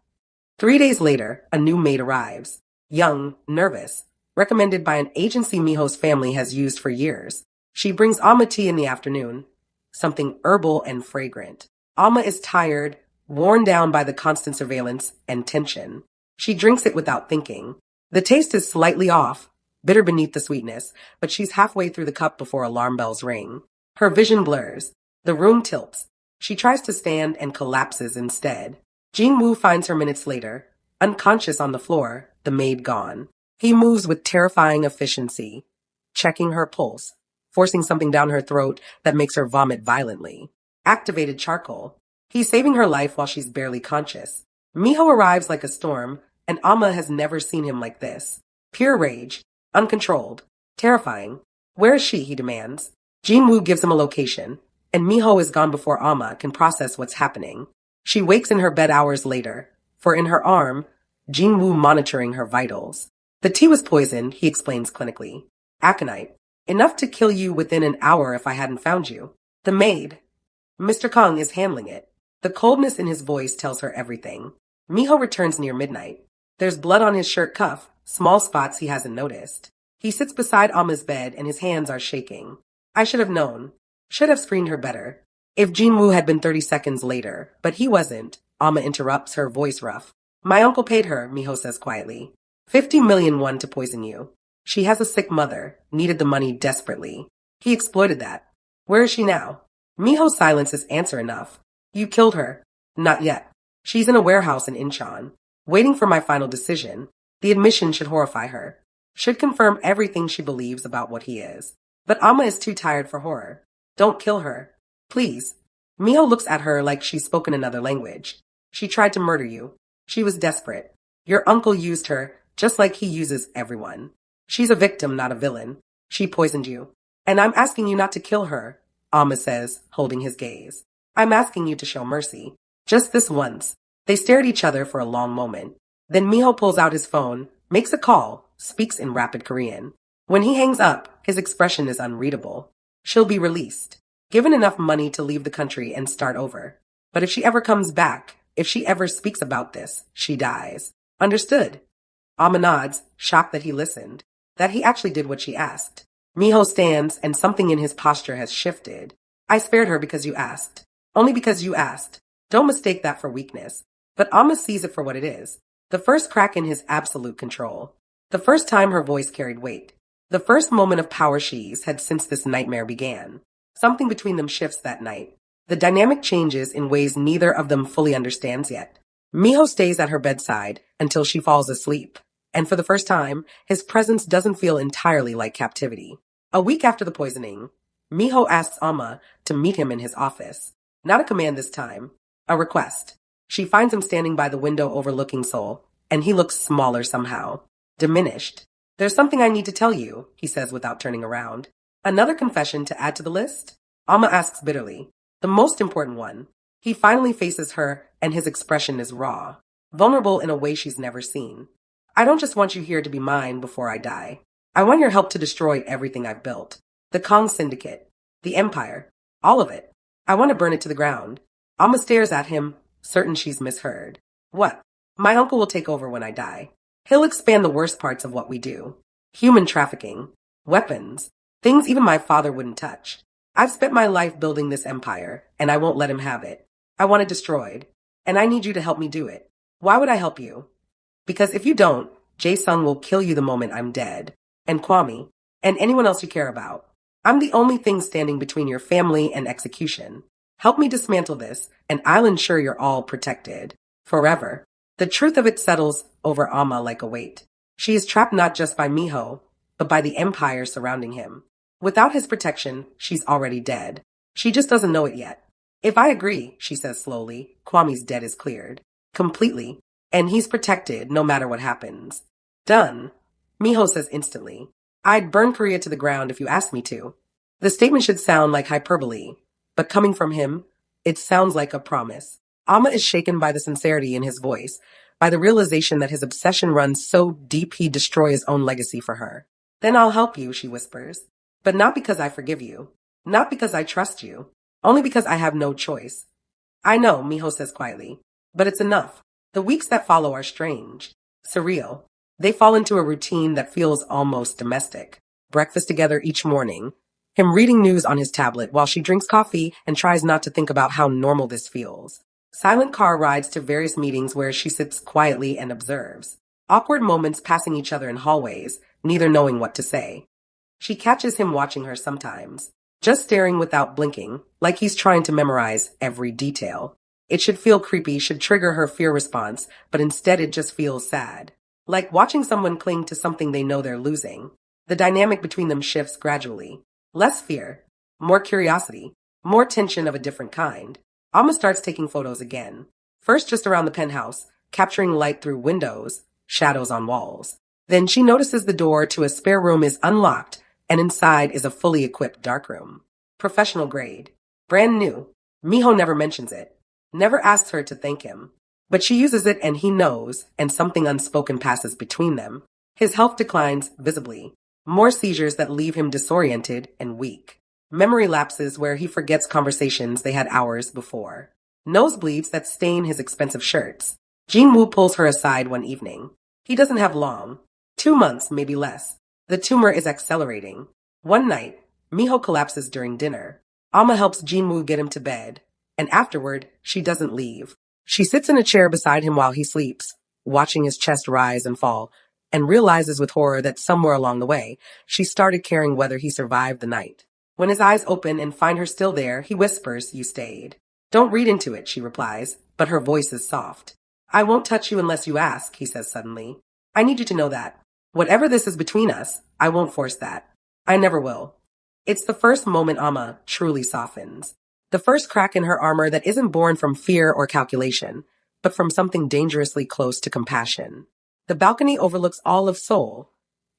3 days later, a new maid arrives. Young, nervous, recommended by an agency Miho's family has used for years. She brings Amma tea in the afternoon, something herbal and fragrant. Amma is tired, worn down by the constant surveillance and tension. She drinks it without thinking. The taste is slightly off, bitter beneath the sweetness, but she's halfway through the cup before alarm bells ring. Her vision blurs. The room tilts. She tries to stand and collapses instead. Jinwoo finds her minutes later, unconscious on the floor, the maid gone. He moves with terrifying efficiency, checking her pulse, forcing something down her throat that makes her vomit violently. Activated charcoal. He's saving her life while she's barely conscious. Miho arrives like a storm, and Amma has never seen him like this. Pure rage, uncontrolled, terrifying. Where is she, he demands. Jinwoo gives him a location, and Miho is gone before Amma can process what's happening. She wakes in her bed hours later, for in her arm, Jinwoo monitoring her vitals. The tea was poisoned, he explains clinically. Aconite. Enough to kill you within an hour if I hadn't found you. The maid, Mr. Kong, is handling it. The coldness in his voice tells her everything. Miho returns near midnight. There's blood on his shirt cuff, small spots he hasn't noticed. He sits beside Amma's bed and his hands are shaking. I should have known. Should have screened her better. If Jinwoo had been 30 seconds later, but he wasn't, Amma interrupts, her voice rough. My uncle paid her, Miho says quietly. 50 million won to poison you. She has a sick mother, needed the money desperately. He exploited that. Where is she now? Miho's silence is answer enough. You killed her. Not yet. She's in a warehouse in Incheon, waiting for my final decision. The admission should horrify her. Should confirm everything she believes about what he is. But Amma is too tired for horror. Don't kill her. Please. Miho looks at her like she's spoken another language. She tried to murder you. She was desperate. Your uncle used her, just like he uses everyone. She's a victim, not a villain. She poisoned you. And I'm asking you not to kill her, Amma says, holding his gaze. I'm asking you to show mercy. Just this once. They stare at each other for a long moment. Then Miho pulls out his phone, makes a call, speaks in rapid Korean. When he hangs up, his expression is unreadable. She'll be released, given enough money to leave the country and start over. But if she ever comes back, if she ever speaks about this, she dies. Understood? Amma nods, shocked that he listened, that he actually did what she asked. Miho stands, and something in his posture has shifted. I spared her because you asked. Only because you asked. Don't mistake that for weakness. But Amma sees it for what it is. The first crack in his absolute control. The first time her voice carried weight. The first moment of power she's had since this nightmare began. Something between them shifts that night. The dynamic changes in ways neither of them fully understands yet. Miho stays at her bedside until she falls asleep. And for the first time, his presence doesn't feel entirely like captivity. A week after the poisoning, Miho asks Amma to meet him in his office. Not a command this time. A request. She finds him standing by the window overlooking Seoul, and he looks smaller somehow. Diminished. There's something I need to tell you, he says without turning around. Another confession to add to the list? Amma asks bitterly. The most important one. He finally faces her, and his expression is raw. Vulnerable in a way she's never seen. I don't just want you here to be mine before I die. I want your help to destroy everything I've built. The Kong Syndicate. The Empire. All of it. I want to burn it to the ground. Amma stares at him, certain she's misheard. What? My uncle will take over when I die. He'll expand the worst parts of what we do. Human trafficking. Weapons. Things even my father wouldn't touch. I've spent my life building this empire, and I won't let him have it. I want it destroyed, and I need you to help me do it. Why would I help you? Because if you don't, Jae-sung will kill you the moment I'm dead, and Kwame, and anyone else you care about. I'm the only thing standing between your family and execution. Help me dismantle this, and I'll ensure you're all protected. Forever. The truth of it settles over Amma like a weight. She is trapped not just by Miho, but by the empire surrounding him. Without his protection, she's already dead. She just doesn't know it yet. If I agree, she says slowly, Kwame's debt is cleared. Completely. And he's protected no matter what happens. Done. Miho says instantly. I'd burn Korea to the ground if you asked me to. The statement should sound like hyperbole, but coming from him, it sounds like a promise. Amma is shaken by the sincerity in his voice, by the realization that his obsession runs so deep he'd destroy his own legacy for her. Then I'll help you, she whispers. But not because I forgive you. Not because I trust you. Only because I have no choice. I know, Miho says quietly. But it's enough. The weeks that follow are strange. Surreal. They fall into a routine that feels almost domestic. Breakfast together each morning. Him reading news on his tablet while she drinks coffee and tries not to think about how normal this feels. Silent car rides to various meetings where she sits quietly and observes. Awkward moments passing each other in hallways, neither knowing what to say. She catches him watching her sometimes, just staring without blinking, like he's trying to memorize every detail. It should feel creepy, should trigger her fear response, but instead it just feels sad. Like watching someone cling to something they know they're losing. The dynamic between them shifts gradually. Less fear, more curiosity, more tension of a different kind. Alma starts taking photos again. First just around the penthouse, capturing light through windows, shadows on walls. Then she notices the door to a spare room is unlocked, and inside is a fully equipped darkroom. Professional grade. Brand new. Miho never mentions it. Never asks her to thank him. But she uses it and he knows, and something unspoken passes between them. His health declines visibly. More seizures that leave him disoriented and weak. Memory lapses where he forgets conversations they had hours before. Nosebleeds that stain his expensive shirts. Jin-woo pulls her aside one evening. He doesn't have long. 2 months, maybe less. The tumor is accelerating. One night, Miho collapses during dinner. Alma helps Jin-woo get him to bed. And afterward, she doesn't leave. She sits in a chair beside him while he sleeps, watching his chest rise and fall, and realizes with horror that somewhere along the way, she started caring whether he survived the night. When his eyes open and find her still there, he whispers, "You stayed." "Don't read into it," she replies, but her voice is soft. "I won't touch you unless you ask," he says suddenly. "I need you to know that. Whatever this is between us, I won't force that. I never will." It's the first moment Amma truly softens. The first crack in her armor that isn't born from fear or calculation, but from something dangerously close to compassion. The balcony overlooks all of Seoul,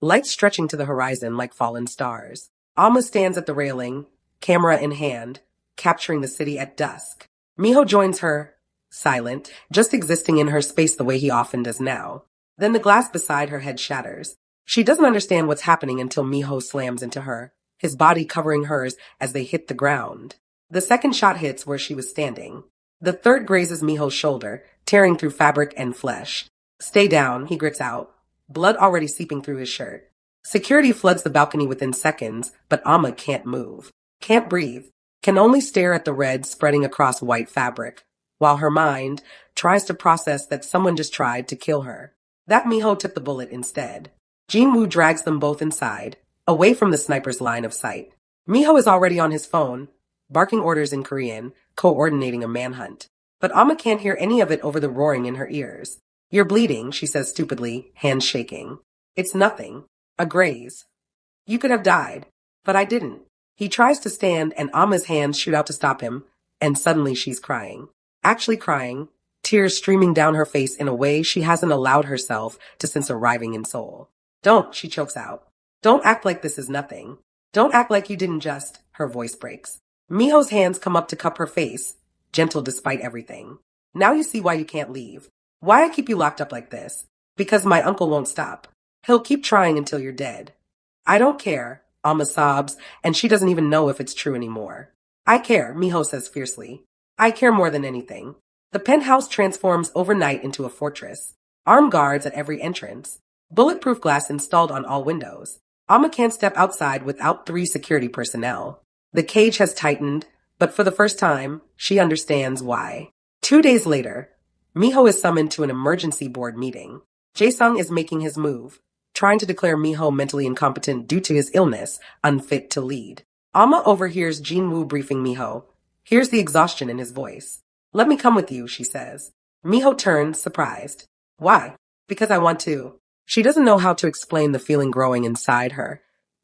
lights stretching to the horizon like fallen stars. Alma stands at the railing, camera in hand, capturing the city at dusk. Miho joins her, silent, just existing in her space the way he often does now. Then the glass beside her head shatters. She doesn't understand what's happening until Miho slams into her, his body covering hers as they hit the ground. The second shot hits where she was standing. The third grazes Miho's shoulder, tearing through fabric and flesh. "Stay down," he grits out, blood already seeping through his shirt. Security floods the balcony within seconds, but Amma can't move, can't breathe, can only stare at the red spreading across white fabric, while her mind tries to process that someone just tried to kill her. That Miho took the bullet instead. Jin-woo drags them both inside, away from the sniper's line of sight. Miho is already on his phone, barking orders in Korean, coordinating a manhunt. But Amma can't hear any of it over the roaring in her ears. "You're bleeding," she says stupidly, hands shaking. "It's nothing. A graze. You could have died. But I didn't." He tries to stand and Amma's hands shoot out to stop him, and suddenly she's crying. Actually crying, tears streaming down her face in a way she hasn't allowed herself to since arriving in Seoul. "Don't," she chokes out. "Don't act like this is nothing. Don't act like you didn't just..." Her voice breaks. Miho's hands come up to cup her face, gentle despite everything. "Now you see why you can't leave. Why I keep you locked up like this. Because my uncle won't stop. He'll keep trying until you're dead." "I don't care," Alma sobs, and she doesn't even know if it's true anymore. "I care," Miho says fiercely. "I care more than anything." The penthouse transforms overnight into a fortress. Armed guards at every entrance. Bulletproof glass installed on all windows. Alma can't step outside without 3 security personnel. The cage has tightened, but for the first time, she understands why. 2 days later, Miho is summoned to an emergency board meeting. Jae-sung is making his move, trying to declare Miho mentally incompetent due to his illness, unfit to lead. Alma overhears Jinwoo briefing Miho, hears the exhaustion in his voice. Let me come with you, she says. Miho turns, surprised. Why? Because I want to. She doesn't know how to explain the feeling growing inside her.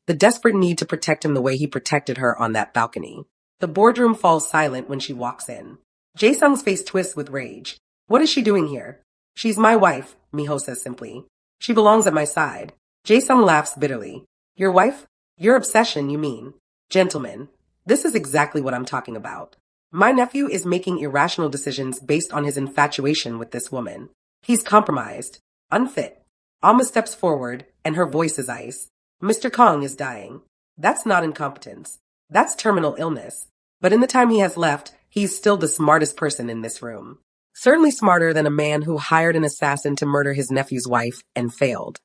The desperate need to protect him the way he protected her on that balcony. The boardroom falls silent when she walks in. Jae-sung's face twists with rage. What is she doing here? She's my wife, Miho says simply. She belongs at my side. Jae-sung laughs bitterly. Your wife? Your obsession, you mean? Gentlemen, this is exactly what I'm talking about. My nephew is making irrational decisions based on his infatuation with this woman. He's compromised, unfit. Alma steps forward, and her voice is ice. Mr. Kong is dying. That's not incompetence. That's terminal illness. But in the time he has left, he's still the smartest person in this room. Certainly smarter than a man who hired an assassin to murder his nephew's wife and failed.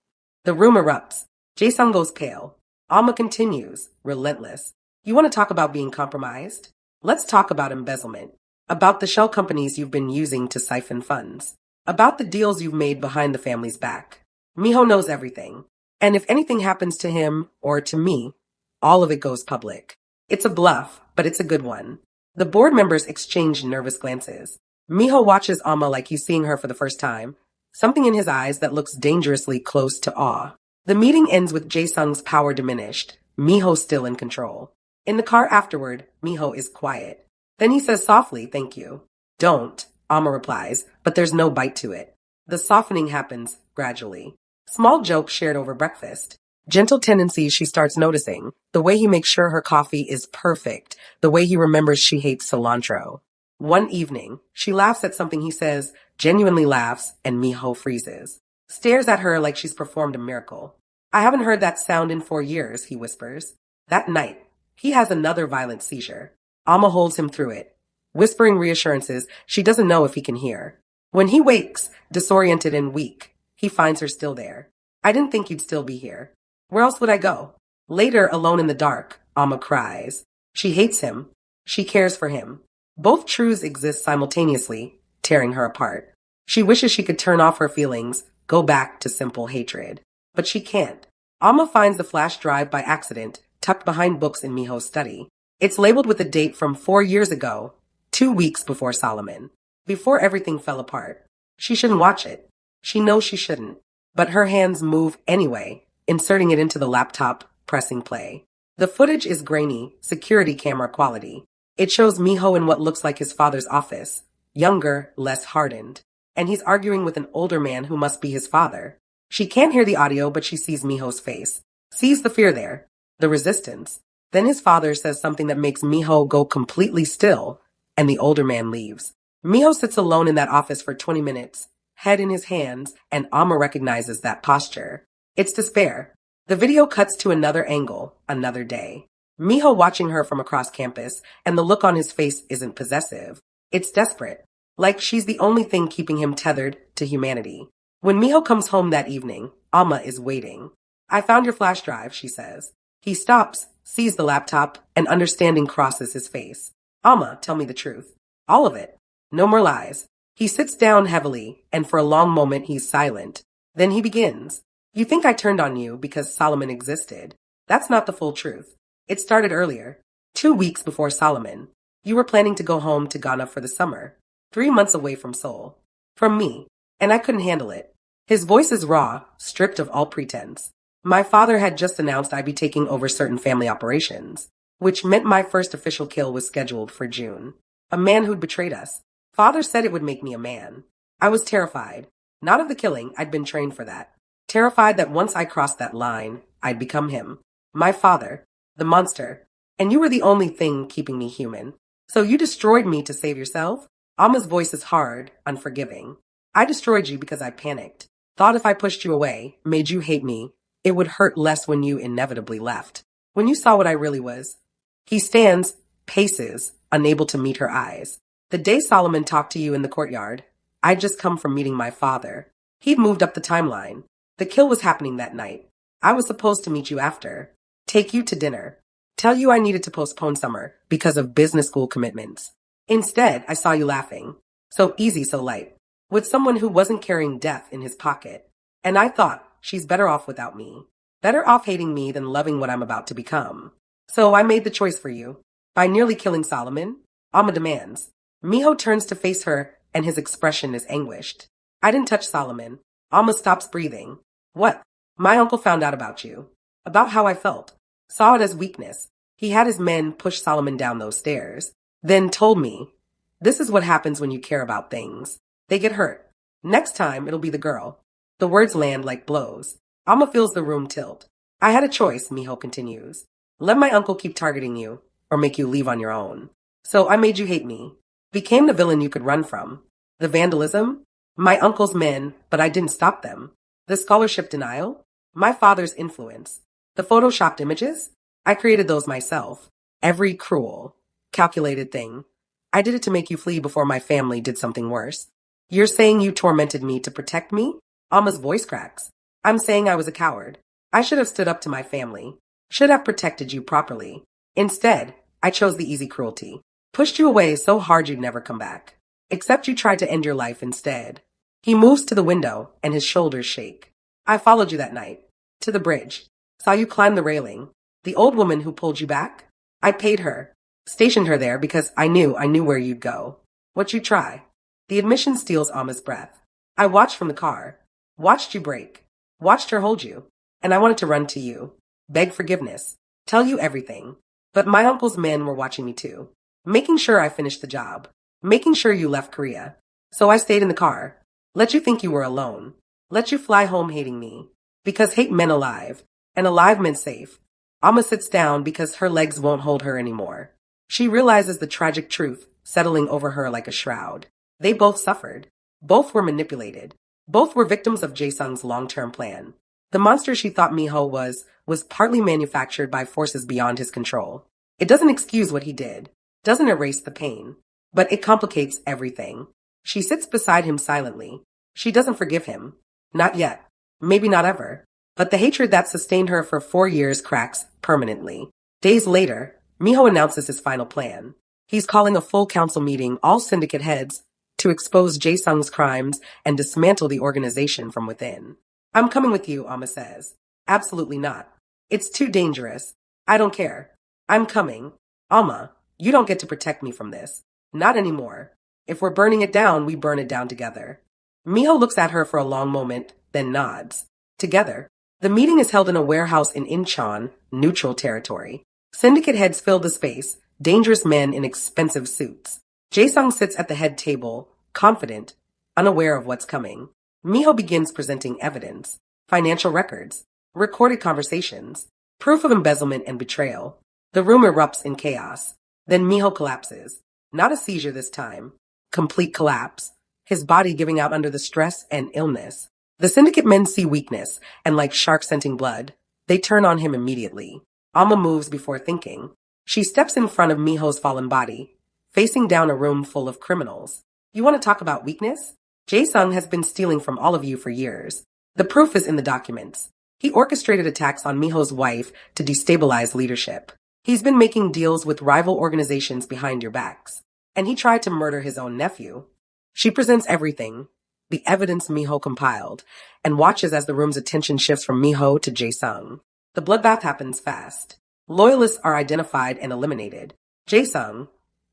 The room erupts. Jae-sung goes pale. Alma continues, relentless. You want to talk about being compromised? Let's talk about embezzlement. About the shell companies you've been using to siphon funds. About the deals you've made behind the family's back. Miho knows everything. And if anything happens to him, or to me, all of it goes public. It's a bluff, but it's a good one. The board members exchange nervous glances. Miho watches Alma like he's seeing her for the first time, something in his eyes that looks dangerously close to awe. The meeting ends with Jae-sung's power diminished, Miho still in control. In the car afterward, Miho is quiet. Then he says softly, thank you. Don't, Alma replies, but there's no bite to it. The softening happens gradually. Small jokes shared over breakfast. Gentle tendencies she starts noticing. The way he makes sure her coffee is perfect. The way he remembers she hates cilantro. One evening, she laughs at something he says, genuinely laughs, and Miho freezes. Stares at her like she's performed a miracle. I haven't heard that sound in 4 years, he whispers. That night, he has another violent seizure. Alma holds him through it, whispering reassurances she doesn't know if he can hear. When he wakes, disoriented and weak, he finds her still there. I didn't think you'd still be here. Where else would I go? Later, alone in the dark, Alma cries. She hates him. She cares for him. Both truths exist simultaneously, tearing her apart. She wishes she could turn off her feelings, go back to simple hatred. But she can't. Alma finds the flash drive by accident, tucked behind books in Miho's study. It's labeled with a date from 4 years ago, 2 weeks before Solomon. Before everything fell apart. She shouldn't watch it. She knows she shouldn't. But her hands move anyway, inserting it into the laptop, pressing play. The footage is grainy, security camera quality. It shows Miho in what looks like his father's office, younger, less hardened. And he's arguing with an older man who must be his father. She can't hear the audio, but she sees Miho's face. Sees the fear there, the resistance. Then his father says something that makes Miho go completely still, and the older man leaves. Miho sits alone in that office for 20 minutes, head in his hands, and Alma recognizes that posture. It's despair. The video cuts to another angle, another day. Miho watching her from across campus, and the look on his face isn't possessive. It's desperate. Like she's the only thing keeping him tethered to humanity. When Miho comes home that evening, Alma is waiting. I found your flash drive, she says. He stops, sees the laptop, and understanding crosses his face. Alma, tell me the truth. All of it. No more lies. He sits down heavily, and for a long moment he's silent. Then he begins. You think I turned on you because Solomon existed. That's not the full truth. It started earlier. 2 weeks before Solomon. You were planning to go home to Ghana for the summer. 3 months away from Seoul. From me. And I couldn't handle it. His voice is raw, stripped of all pretense. My father had just announced I'd be taking over certain family operations, which meant my first official kill was scheduled for June. A man who'd betrayed us. Father said it would make me a man. I was terrified. Not of the killing, I'd been trained for that. Terrified that once I crossed that line, I'd become him. My father. The monster. And you were the only thing keeping me human. So you destroyed me to save yourself? Alma's voice is hard, unforgiving. I destroyed you because I panicked. Thought if I pushed you away, made you hate me, it would hurt less when you inevitably left. When you saw what I really was. He stands, paces, unable to meet her eyes. The day Solomon talked to you in the courtyard, I'd just come from meeting my father. He'd moved up the timeline. The kill was happening that night. I was supposed to meet you after. Take you to dinner. Tell you I needed to postpone summer because of business school commitments. Instead, I saw you laughing. So easy, so light. With someone who wasn't carrying death in his pocket. And I thought, she's better off without me. Better off hating me than loving what I'm about to become. So I made the choice for you. By nearly killing Solomon, Alma demands. Miho turns to face her, and his expression is anguished. I didn't touch Solomon. Alma stops breathing. What? My uncle found out about you. About how I felt. Saw it as weakness. He had his men push Solomon down those stairs. Then told me, this is what happens when you care about things. They get hurt. Next time, it'll be the girl. The words land like blows. Alma feels the room tilt. I had a choice, Miho continues. Let my uncle keep targeting you, or make you leave on your own. So I made you hate me. Became the villain you could run from. The vandalism? My uncle's men, but I didn't stop them. The scholarship denial? My father's influence. The photoshopped images? I created those myself. Every cruel, calculated thing. I did it to make you flee before my family did something worse. You're saying you tormented me to protect me? Alma's voice cracks. I'm saying I was a coward. I should have stood up to my family. Should have protected you properly. Instead, I chose the easy cruelty. Pushed you away so hard you'd never come back. Except you tried to end your life instead. He moves to the window, and his shoulders shake. I followed you that night. To the bridge. Saw you climb the railing. The old woman who pulled you back? I paid her. Stationed her there because I knew where you'd go. What'd you try? The admission steals Alma's breath. I watched from the car. Watched you break. Watched her hold you. And I wanted to run to you. Beg forgiveness. Tell you everything. But my uncle's men were watching me too. Making sure I finished the job. Making sure you left Korea. So I stayed in the car. Let you think you were alone. Let you fly home hating me. Because hate meant alive. And alive meant safe. Alma sits down because her legs won't hold her anymore. She realizes the tragic truth settling over her like a shroud. They both suffered. Both were manipulated. Both were victims of Jae-sung's long-term plan. The monster she thought Miho was partly manufactured by forces beyond his control. It doesn't excuse what he did. Doesn't erase the pain. But it complicates everything. She sits beside him silently. She doesn't forgive him. Not yet. Maybe not ever. But the hatred that sustained her for 4 years cracks permanently. Days later, Miho announces his final plan. He's calling a full council meeting, all syndicate heads, to expose Jae-sung's crimes and dismantle the organization from within. I'm coming with you, Alma says. Absolutely not. It's too dangerous. I don't care. I'm coming. Alma, you don't get to protect me from this. Not anymore. If we're burning it down, we burn it down together. Miho looks at her for a long moment, then nods. Together. The meeting is held in a warehouse in Incheon, neutral territory. Syndicate heads fill the space, dangerous men in expensive suits. Jae-sung sits at the head table, confident, unaware of what's coming. Miho begins presenting evidence, financial records, recorded conversations, proof of embezzlement and betrayal. The room erupts in chaos. Then Miho collapses. Not a seizure this time. Complete collapse. His body giving out under the stress and illness. The syndicate men see weakness, and like sharks scenting blood, they turn on him immediately. Alma moves before thinking. She steps in front of Miho's fallen body, facing down a room full of criminals. You want to talk about weakness? Jae-sung has been stealing from all of you for years. The proof is in the documents. He orchestrated attacks on Miho's wife to destabilize leadership. He's been making deals with rival organizations behind your backs. And he tried to murder his own nephew. She presents everything, the evidence Miho compiled, and watches as the room's attention shifts from Miho to Jae-sung. The bloodbath happens fast. Loyalists are identified and eliminated. Jae-sung,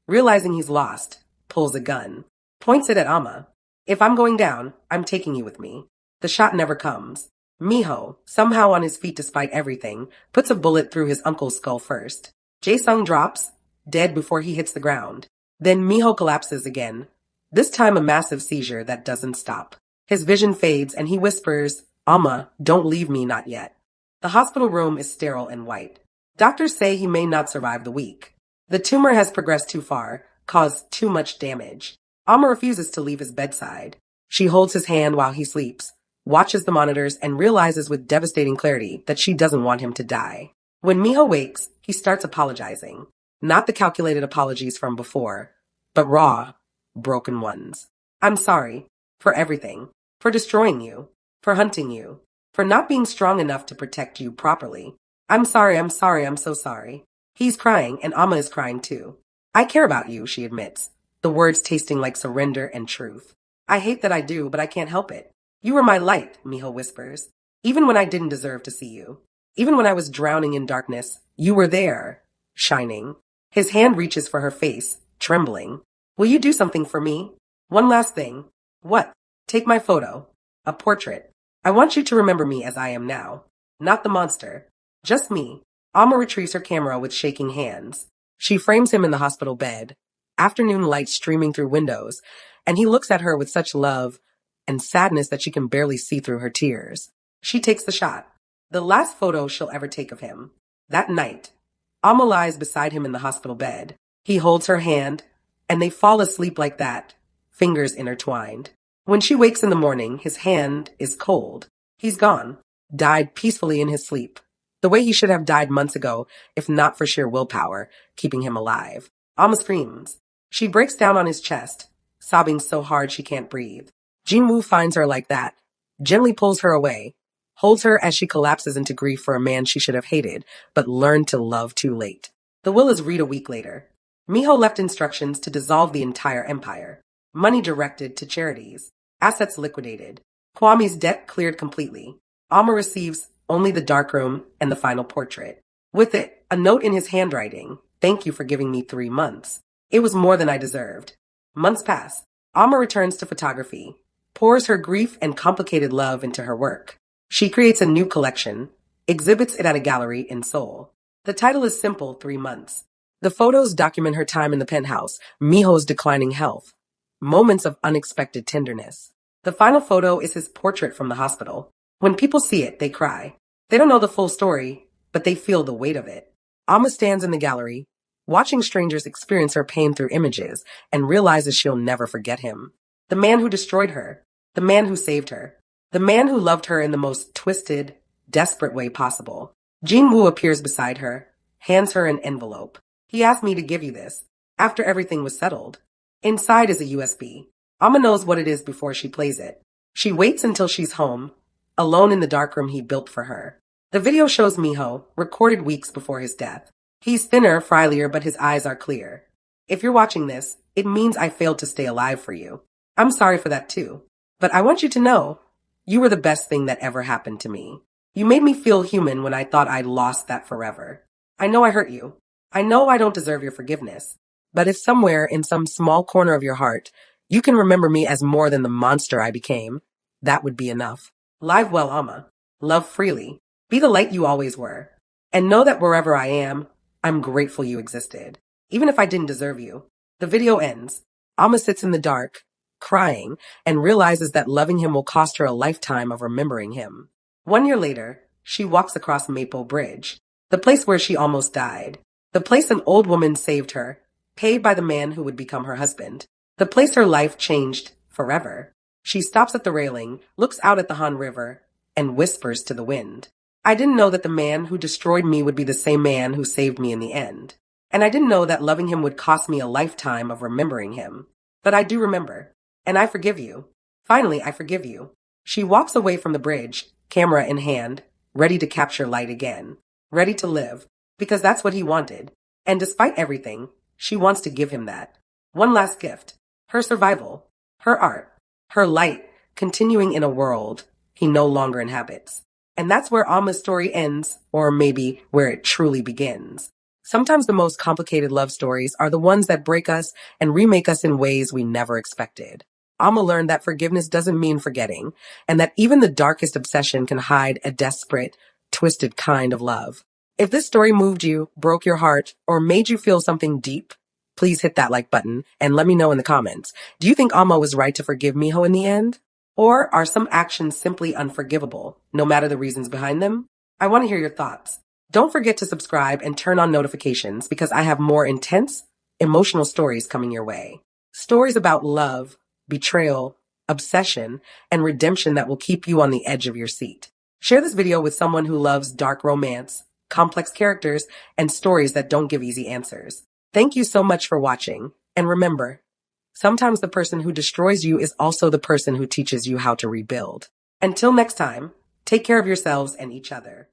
realizing he's lost, pulls a gun, points it at Alma. If I'm going down, I'm taking you with me. The shot never comes. Miho, somehow on his feet despite everything, puts a bullet through his uncle's skull first. Jae-sung drops, dead before he hits the ground. Then Miho collapses again, this time a massive seizure that doesn't stop. His vision fades and he whispers, Alma, don't leave me, not yet. The hospital room is sterile and white. Doctors say he may not survive the week. The tumor has progressed too far, caused too much damage. Alma refuses to leave his bedside. She holds his hand while he sleeps, watches the monitors, and realizes with devastating clarity that she doesn't want him to die. When Miho wakes, he starts apologizing. Not the calculated apologies from before, but raw, broken ones. I'm sorry. For everything. For destroying you. For hunting you. For not being strong enough to protect you properly. I'm sorry, I'm so sorry. He's crying, and Amma is crying too. I care about you, she admits, the words tasting like surrender and truth. I hate that I do, but I can't help it. You were my light, Miho whispers. Even when I didn't deserve to see you. Even when I was drowning in darkness, you were there, shining. His hand reaches for her face, trembling. Will you do something for me? One last thing. What? Take my photo. A portrait. I want you to remember me as I am now. Not the monster. Just me. Alma retrieves her camera with shaking hands. She frames him in the hospital bed, afternoon light streaming through windows, and he looks at her with such love and sadness that she can barely see through her tears. She takes the shot. The last photo she'll ever take of him. That night, Alma lies beside him in the hospital bed. He holds her hand, and they fall asleep like that, fingers intertwined. When she wakes in the morning, his hand is cold. He's gone, died peacefully in his sleep, the way he should have died months ago, if not for sheer willpower, keeping him alive. Alma screams. She breaks down on his chest, sobbing so hard she can't breathe. Jinwoo finds her like that, gently pulls her away, holds her as she collapses into grief for a man she should have hated, but learned to love too late. The will is read a week later. Miho left instructions to dissolve the entire empire. Money directed to charities. Assets liquidated. Kwame's debt cleared completely. Alma receives only the darkroom and the final portrait. With it, a note in his handwriting. Thank you for giving me 3 months. It was more than I deserved. Months pass. Alma returns to photography, pours her grief and complicated love into her work. She creates a new collection, exhibits it at a gallery in Seoul. The title is simple, 3 months. The photos document her time in the penthouse, Miho's declining health, moments of unexpected tenderness. The final photo is his portrait from the hospital. When people see it, they cry. They don't know the full story, but they feel the weight of it. Alma stands in the gallery, watching strangers experience her pain through images, and realizes she'll never forget him. The man who destroyed her, the man who saved her, the man who loved her in the most twisted, desperate way possible. Jinwoo appears beside her, hands her an envelope. He asked me to give you this, after everything was settled. Inside is a USB. Alma knows what it is before she plays it. She waits until she's home, alone in the darkroom he built for her. The video shows Miho, recorded weeks before his death. He's thinner, frilier, but his eyes are clear. If you're watching this, it means I failed to stay alive for you. I'm sorry for that too. But I want you to know, you were the best thing that ever happened to me. You made me feel human when I thought I'd lost that forever. I know I hurt you. I know I don't deserve your forgiveness. But if somewhere in some small corner of your heart, you can remember me as more than the monster I became, that would be enough. Live well, Alma. Love freely. Be the light you always were. And know that wherever I am, I'm grateful you existed. Even if I didn't deserve you. The video ends. Alma sits in the dark, crying, and realizes that loving him will cost her a lifetime of remembering him. 1 year later, she walks across Maple Bridge, the place where she almost died. The place an old woman saved her, paid by the man who would become her husband. The place her life changed forever. She stops at the railing, looks out at the Han River, and whispers to the wind. I didn't know that the man who destroyed me would be the same man who saved me in the end. And I didn't know that loving him would cost me a lifetime of remembering him. But I do remember. And I forgive you. Finally, I forgive you. She walks away from the bridge, camera in hand, ready to capture light again. Ready to live. Because that's what he wanted. And despite everything, she wants to give him that. One last gift. Her survival. Her art. Her light, continuing in a world he no longer inhabits. And that's where Alma's story ends, or maybe where it truly begins. Sometimes the most complicated love stories are the ones that break us and remake us in ways we never expected. Alma learned that forgiveness doesn't mean forgetting, and that even the darkest obsession can hide a desperate, twisted kind of love. If this story moved you, broke your heart, or made you feel something deep, please hit that like button and let me know in the comments. Do you think Alma was right to forgive Miho in the end? Or are some actions simply unforgivable, no matter the reasons behind them? I want to hear your thoughts. Don't forget to subscribe and turn on notifications because I have more intense, emotional stories coming your way. Stories about love, betrayal, obsession, and redemption that will keep you on the edge of your seat. Share this video with someone who loves dark romance, complex characters, and stories that don't give easy answers. Thank you so much for watching. And remember, sometimes the person who destroys you is also the person who teaches you how to rebuild. Until next time, take care of yourselves and each other.